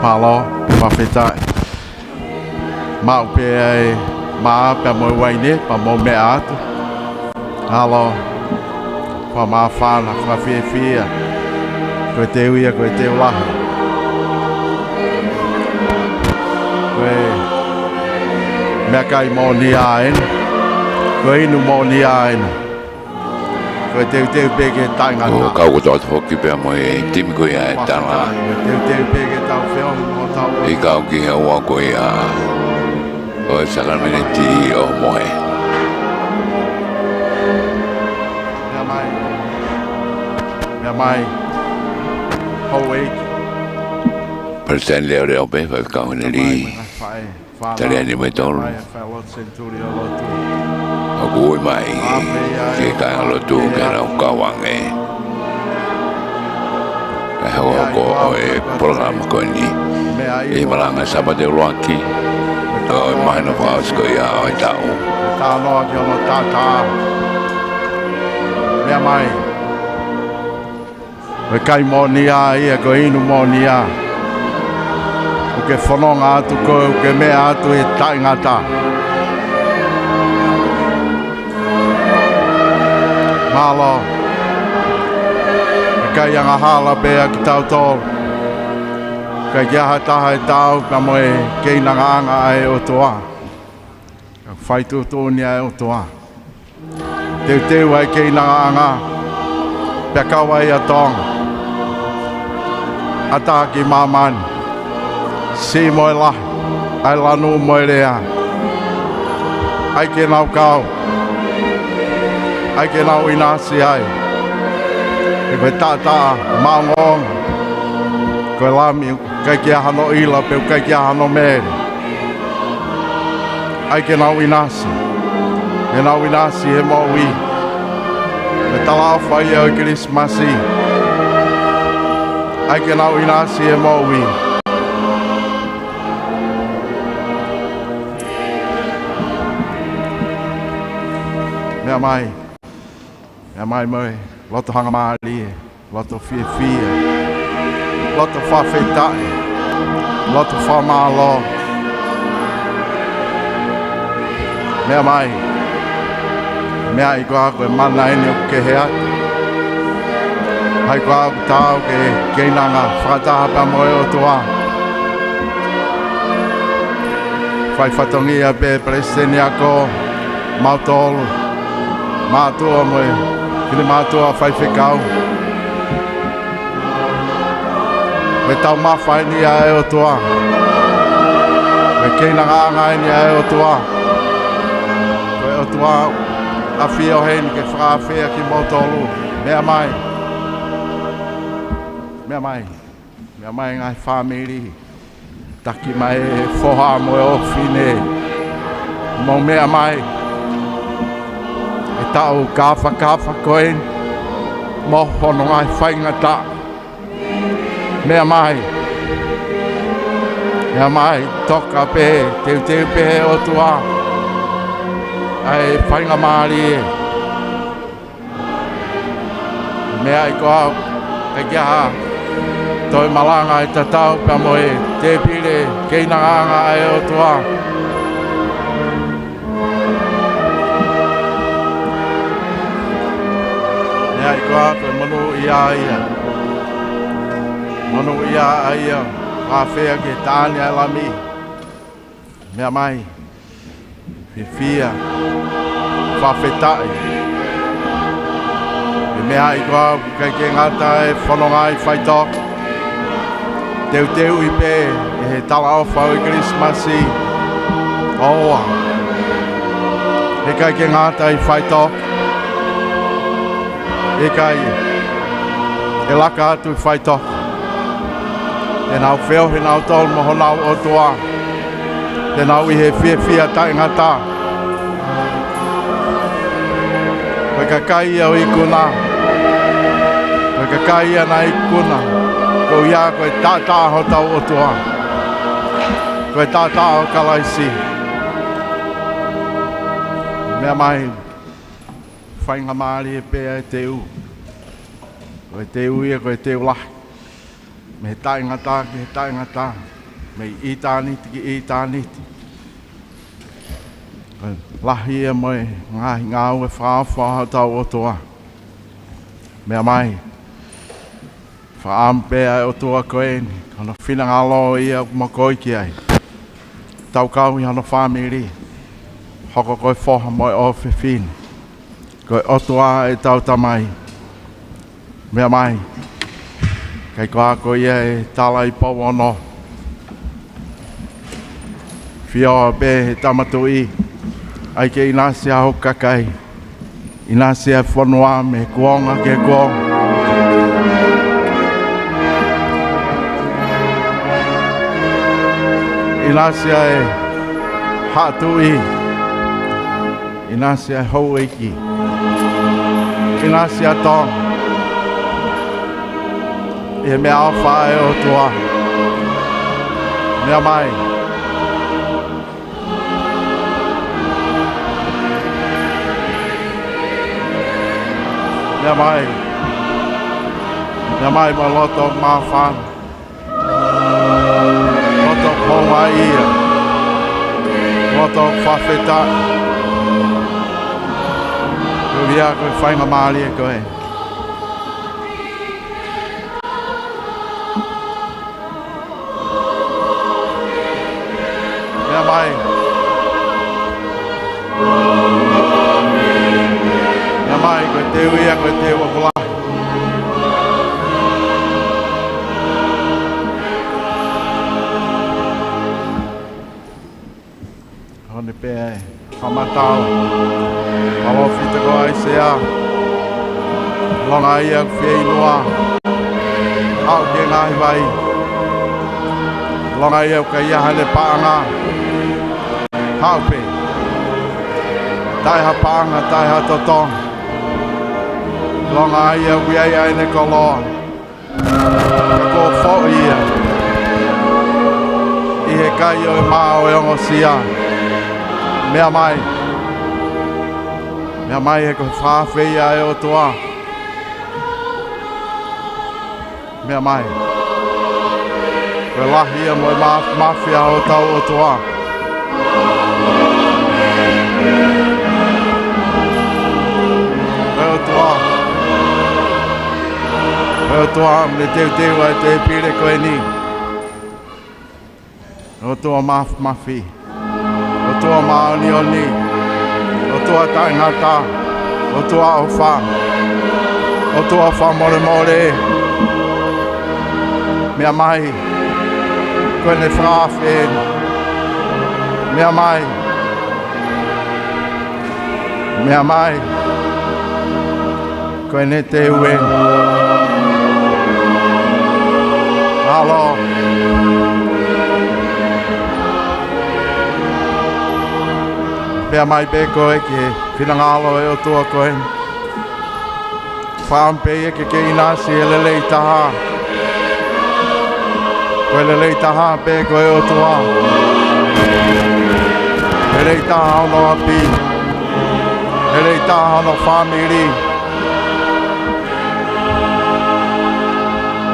Palo, mawhita, mau pe ai, maa pe mo waine, pa mo me atu. Alo, pa maa whana, whawhia, koe te uia, koe te ulaha. Koe, mea kai mo ni aena, koe inu mo ni aena. Koe te peke tainga O kau to hoki pe mo e timi ko ia e tala. Te peke tau whio mo tau. I kau ki he ua ko ia o e sakaminiti o moe. Mea mai, hou eiki. Presidente leo reo pe whai kau hene li. Tare ani mai tolu. A kui mai ke kai alo tu ke rau kawange. Kai hawa ko o e programa ko ni. E Malanga Sapate ULUAKI. O e mahina whaas ko ia o e tau. Tā noa ki ono tātā. Mea mai. Koe kai mō ni a ia, koe inu mō ni a. Uke whanonga atu koe, uke mea atu e taingata. Malo. Kai anga hala pea ki tau tōru. Kai kia taha e tau, ka moe keinanga anga ai o toa. Ka whaitu tōni ai o toa. Teu ai keinanga anga. Pea kawai a Tonga. Ata ki mamani. Si moe lahi. Ai lanu moe rea. Ai ke nau kau. Ai ke nau inasi ai. E koe tata maongonga. Koe lami kai kia hano ila peu kai kia hano mere. Ai ke nau inasi. E nau inasi he mo'i. Me tala whai au Christmasi. Ai ke nau inasi he mo'i. Mea mai moe. Loto hanga maari. Loto fia. Loto whawhetai. Loto whamalo. Mea mai. Mea i koa koe mana ene o ke hea. Hai koa ku tau ke keinanga whakataha pa moe o toa. Whai whatongia pe presideni ako. Mautolu. Mātua moe. Kini mātua whai whikau. Me tau mawhai ni ai o toa. Me keinanga angai ni ai o toa. Koe o toa AFIO hen ke whakawhea ki motolu. Mea mai. Mea mai ngai whamiri. Taki mai e whoha moe o whine. Mo mea mai. E tau kawha koen. Mo hono ngai whaingata. Mea mai, toka pe, teu pe o tua. Ai whainga maari e. Mea i koa, e kia ha. Toi malanga i tatau pa moe, te pire, keinanga ai o tua. Mea i koa, koe manu ia ia. Manu ia aia, whawhea ke tāne ai lami. Mea mai, whiwhia, whawhetai. E mea i koa, kai ke ngata e whanonga i whaitok. Teu i pē, e he tala o whau i Christmasi. Oa. E kai ke ngata i whaitok. E kai, E laka atu I whaito. E nau wheo he nau tol mo honau o tua. E nau I he fia tai ngata. Koe ka kai au I kuna. Koe ka kai ana I kuna. Ko ia koe tata ho tau o tua. Koe tata ho kalaisi. Mea mai. Whainga maari e pēa e te u. Koe te u ia koe te u lahi. Me he tai ngata ki he tai ngata. Me I tāniti ki I tāniti. Koe lahi e moe ngahi ngāu e whaafua tau o toa. Mea mai. Whaampea e o toa koe ni. Kono whina ngalo ia ma koe ki ai. Tau kau I hano whamiri. Hoko koe whoha moe o whiwhini. Koe otoa e tau tamai. Mea mai. Kei koa koe ia e tala I pau ono. Whioa be he tamatu I. Ai ke inasi a hokakai. Inasi a whanua me kuonga ke kuonga. Inasi a e hatu I. Inasi a hou eiki. Inasi a tong. E mea awha e o tua. Mea mai. Mea mai. Mea mai ma loto mawhan. Loto honga ia. Loto whawheta. Ia koe whainga maari e koe. Mea mai. Mea mai koe te uia koe te ua kula. Hone pēa e. Whamatau. Alo fita ko ai sea. Longa ia whia inua. Hau ke ngahi vai. Longa ia ka ia hane paanga. Hau pe. Tai ha paanga, tai ha totong. Longa ia whia ia ne koloa. Ka ko fo ia. I he kai o e mao e ongo sia. Mea mai. Mea mai e ko whawhia e o toa. Mea mai. Koe lahi e moe mafia o tau o toa. E o toa. E o toa me teu e te pire koe ni. O toa mafi. O toa maoni o ni. O toa tai ngata, o toa o wha, o toa wha more more. Mea mai, koe ne whawhen. Mea mai, mea mai, koe ne te uen. Alo. Pea mai pe koe ke whinangalo e o tua koe. Whaampe e ke inasi e lelei taha. Koe lelei taha pe koe o tua. Lelei taha ono api. Lelei taha ono whamiri.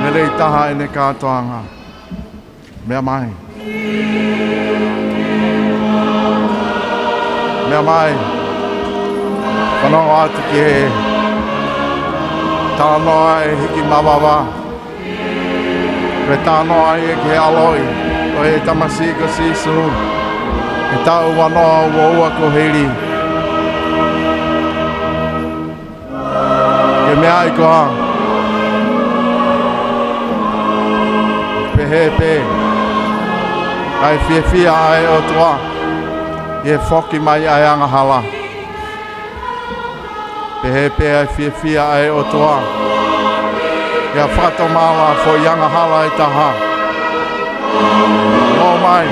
Lelei taha e ne kātoanga. Mea mai. Mea mai, whanau atu ki he tānoa e hiki mawawa. Koe tānoa e ki he aloi, o he tamasika sisu, e tau wanoa ua ko hiri. Ke mea i koha, pehe pe, ai fia ai o toa. E whoki mai ai angahala. Pehe pe ai fia ai o toa. Ia whakatomala fo ianga hala e taha. Mō mai.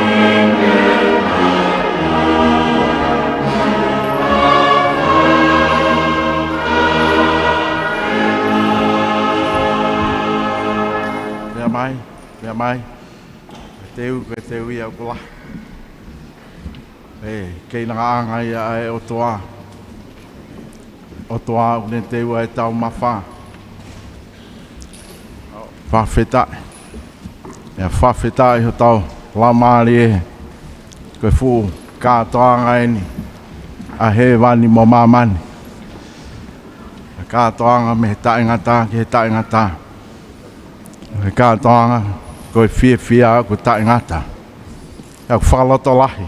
Mea mai. Ke teu ia kula. Kei nga anga ia e o toa. O toa une teu e tau mawha. Whawhetai. Ia whawhetai ho tau la maari e. Koe fu kātoanga eni. A he wani mo mamani. Kātoanga me he taingata ki he taingata. He kātoanga koe fia ko taingata. Ia whakaloto lahi.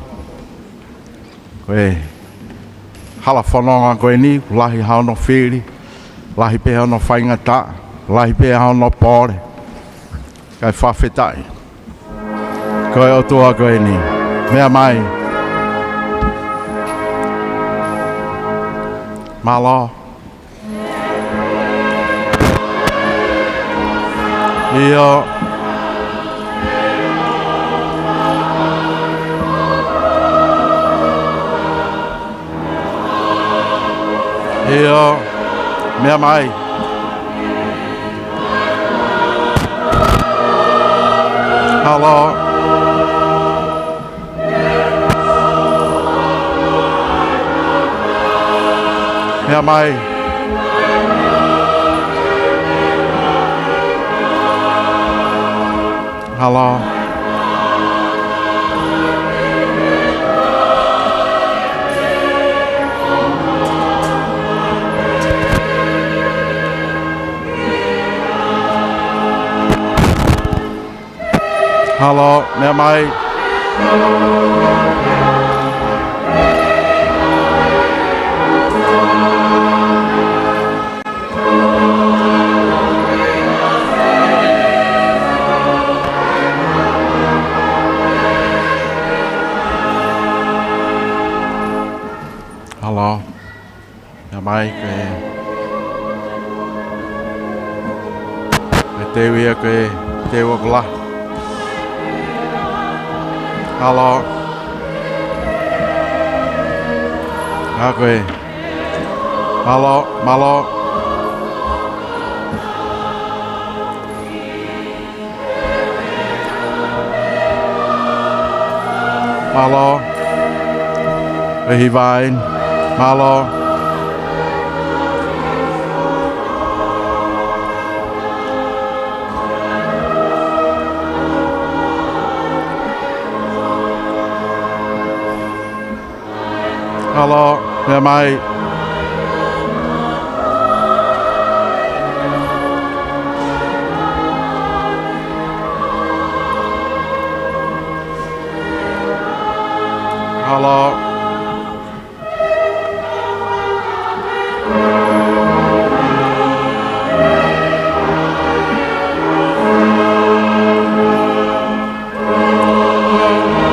Koe hala whanonga koe ni, lahi hao no whiri, lahi pe hao no whaingata, lahi pe hao no pōre. Kai whawhetai. Koe o tua koe ni. Mea mai. Malo. Iyo. Iyo. Mea mai. Hello. Mea mai. Hello. Hello, mea mai. Hello, mea mai ke teu ia ke teu akula. Hello. Koe. Malo, malo. Malo. Hivain. Malo. Hello, mea mai. Hello.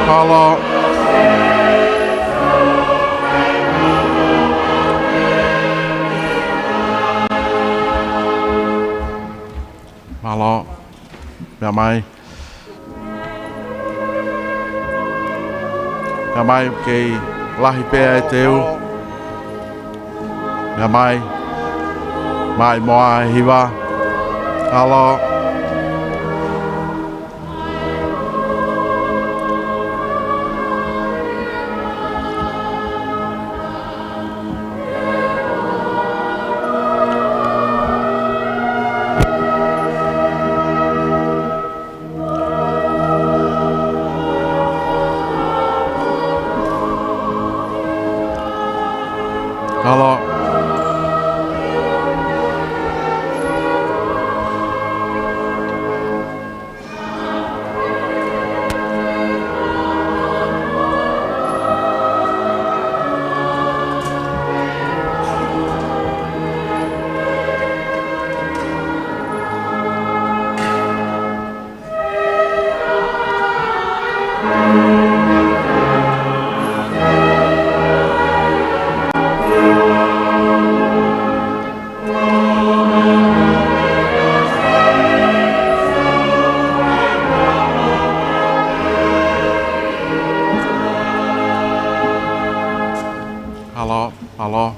Hello. Malo, mea mai. Mea mai kei lahi pēa e teu. Mea mai. Mai moa e hiwa. Halo. Halo. Alo.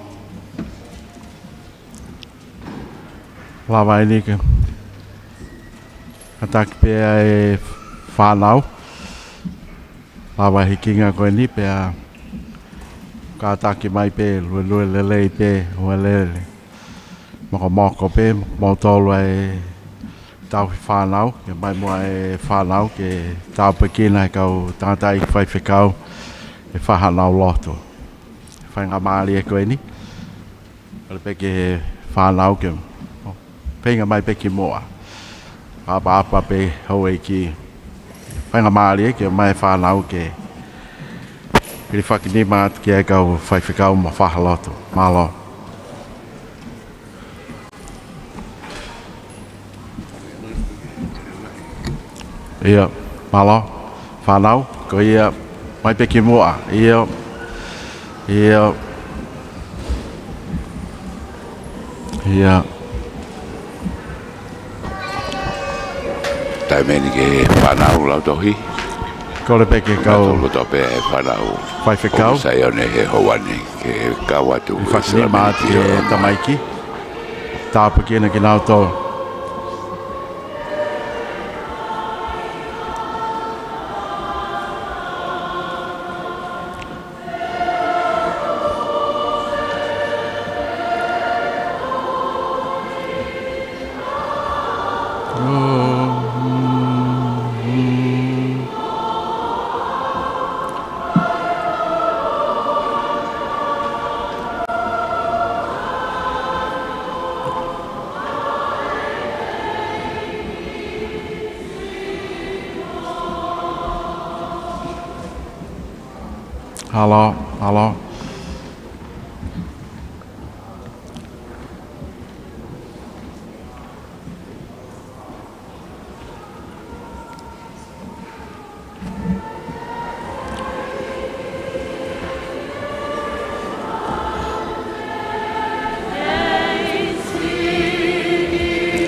Lawa ini ke. Atak pe ai whanau. Lawa hikinga koe ni pe a ka ataki mai pe lue lelei pe lele. Moko pe mo tolu ai tau whanau ke mai mo ai whanau ke tau pekina kau tātai whai whekau e whahanau loto. Whainga maari e koe ni. Kale peke whanau ke penga mai peki moa. Apa pe hoi ki. Whainga maari e ke mai whanau ke. Piri whakini maat ki e kau whai whekau ma whahaloto. Malo. Ia, malo. Whanau. Ko ia mai peki moa. Ia. Tai meni ke whanau lau tohi. Ko le peke kau. Ko to pe whanau. Whai whekau. Sai one he hoani ke kawatu. Whakini maati e tamaiki. Tāpakina ki nau tō. Halo.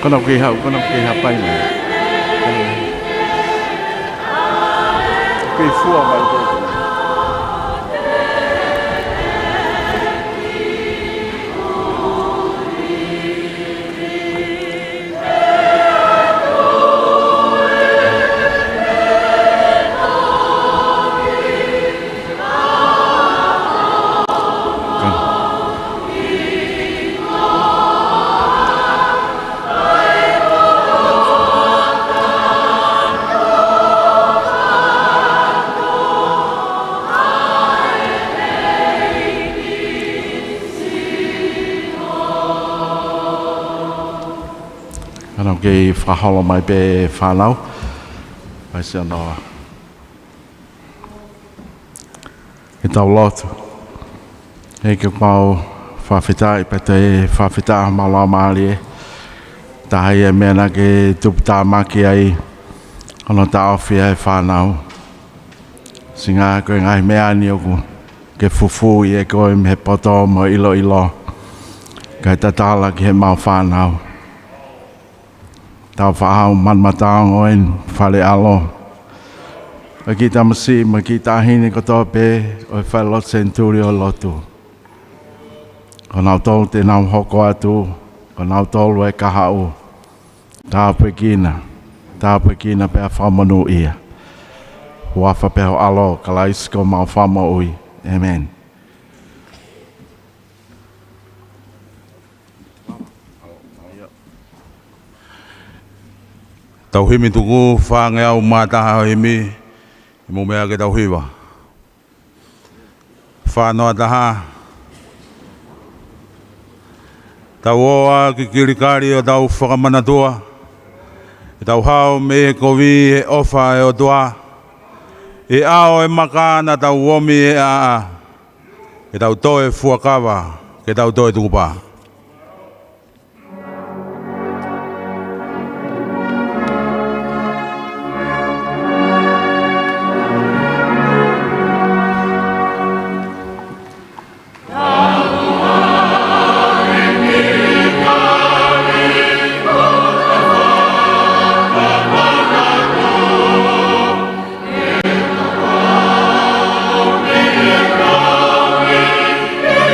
Con đọc kỳ hạp bay này. Kỳ phua bay đây. Cái pha holo mai pe pha nấu phải xem nó cái tàu lót cái màu pha phi tai pe te pha phi ta màu la mali ta hay mẹ na cái chụp ta ma kia ai nó tao phi ai pha nấu singa cái ngày mẹ anh yêu cô cái fufu ye coi mẹ poto mà ilo cái ta là cái màu pha nấu tau whahau manmatao ngoen Falelotu. O ki tamasi ma ki tahini koto pe o Falelotu Senituli o lotu. Ko nau tolu te nau hoko atu, ko nau tolu e kahau. Tau pekina pe a whamanu ia. Huafa pe ho alo kalaisko mau whama ui. Amen. Tau himi tuku whaange au mātaha himi mo mea ke tau hiwa. Whanoa taha. Tau oa ki kirikari o tau Fakamanatua. E tau hao me kovi e ofa e o toa. E ao e makana tau omi e a. E tau toe fuakawa ke tau toe tukupa. Yeah.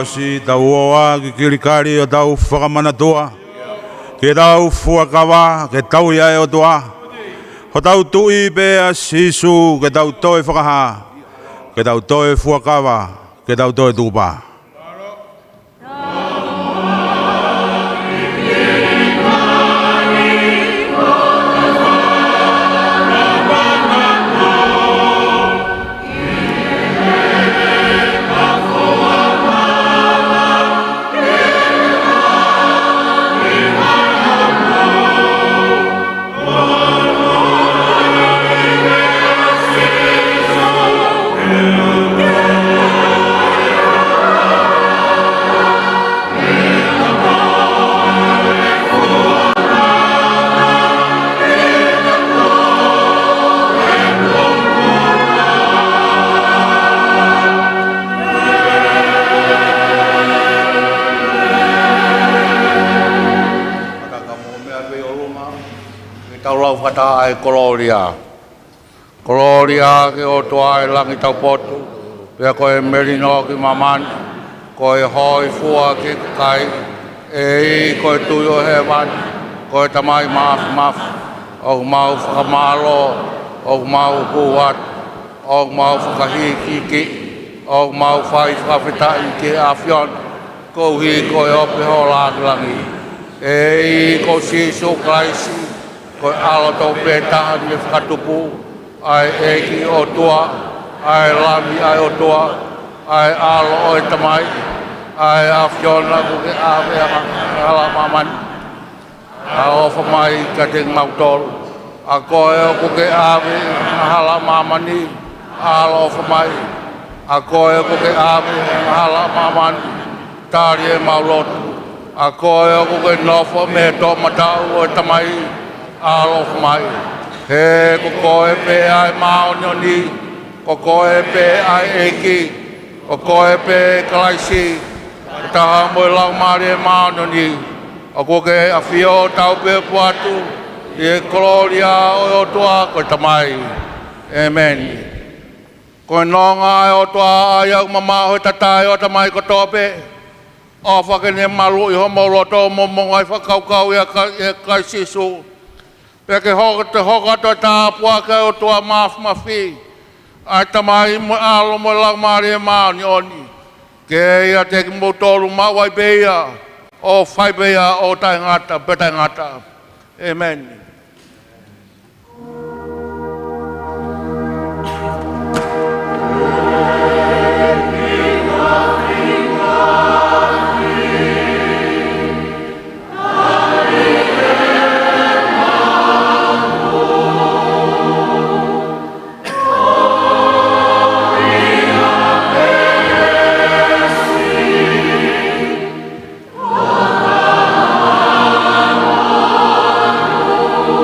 SIAOSI tau oa ki kirikari o tau Fakamanatua. Ke tau fuakawa, ke tau ia o toa. Ho tau tui pe a sisu, ke tau toe whakaha. Ke tau toe fuakawa, ke tau toe tupa. Taulau whata ai Gloria. Gloria ke o toa e langi tau potu. Pea koe merino ki mamani. Koe hoi fua ki kai. E koe tui o he wani. Koe tamai maf. O mau whakamalo. O mau huat. O mau whakahiki. O mau whai whawhitai ki AFIO. Ko hi koe ope ho langi. E ko sisu kraisi. Ko alo tau peta ni whakatupu, ai eki o tua, ai lami ai o tua, ai alo o tamai, ai AFIO ku ke awe ala mamani, alo whamai ka te mautoro, a koe o ku ke awe ala mamani, alo whamai, a koe o ku ke awe ala mamani, tari e maulotu, a koe o ku ke nofo me to matau o tamai, alo mai he ko koe pe ai maoni ko koe pe ai eki ko koe pe klaisi ta mo la mare maoni o ko ke AFIO tau pe puatu e Gloria o toa ko tamai amen ko nonga o toa ai mama ho tata o tamai ko tope o fa ke ne malu i ho mo loto mo mo ai fa kau ya klaisi su Peke hoka to ta pua ka o tua mafi. Ai tamai mo alo mo la mare maoni oni. Ke ia te mo toru mawai beia. O fai beia o taingata, betangata. Amen. Oh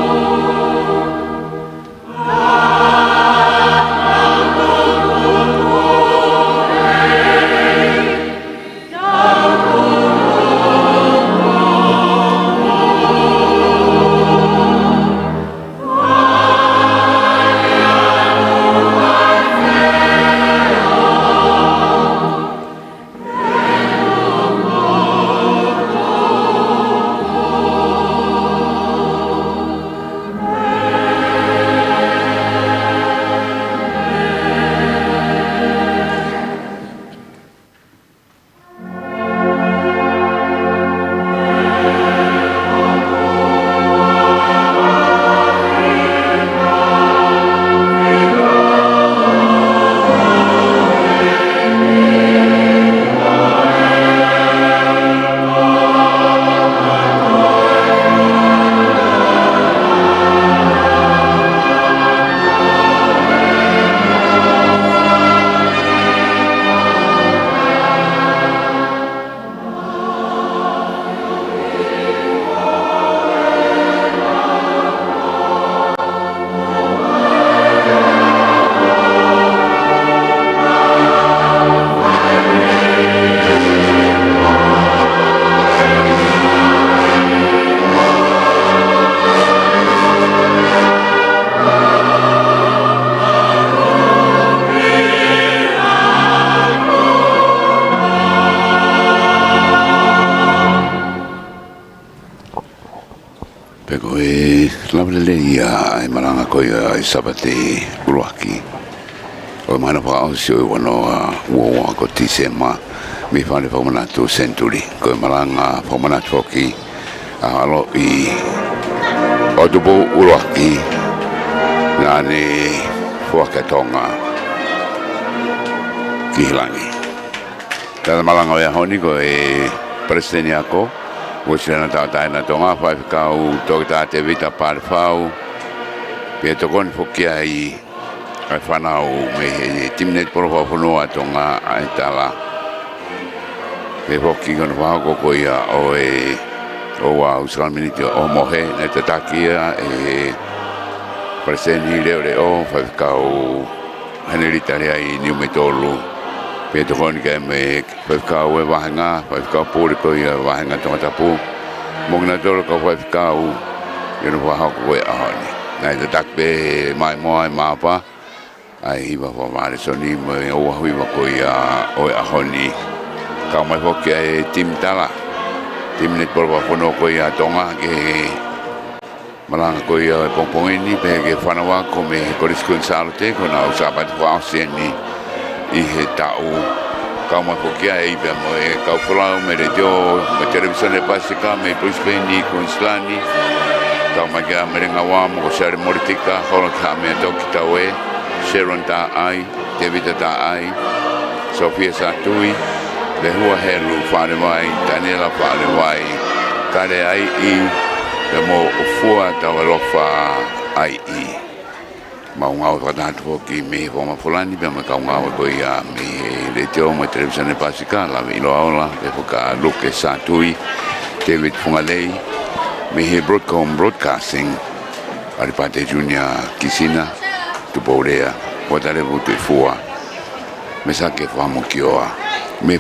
Peko lavele ia malanga ko ia Sapate ULUAKI. O mana pa o si o wano Ouau ko TISEMA mi Fakamanatua Senituli ko malanga Fakamanatua ki alo I o TUPOU ULUAKI na ni Tonga ki Langi. Tala malanga ya honi ko presidente ako o sena tata na Tonga fa kau to te vita par fau pe to kon foki ai fanau me timnet TUPONUA Tonga ai tala pe foki kon fa ko ia o wa usran minute o mohe na takia presidente le o fa kau hanelitaria I ni metolu pe to kon ke me fa kau e wahanga fa kau puri ko ia wahanga to tapu mongna tolo ko fa kau yo no fa ko e ahoni na tak be mai mapa ai va fa mare soni me o hui va ko ia o ahoni ka mai ko ke tim tala tim net por va fono ko ia Tonga ke malanga ko ia pompongini pe ke fanawa ko me ko riskun salte ko na Sapate ko auseni I he tau kama pokia e be mo e ka fula me le jo me televisione basica me Brisbane con Slani kama ga me nga wa mo sare mortika hono ka me to kitawe Sharon ta ai David ta ai Sofia Satui le hua helu fare mai Daniela fare mai kare ai I le mo fua ta lofa ai I maungau tatu ki me foma fulani pe me kaungau ko ia me le teo me televisione basica la vilola e foka Luke Satui David Fungalei me he broadcasting Aripate Junior Kisina TUPOU whatever te fua me sa ke famo kioa me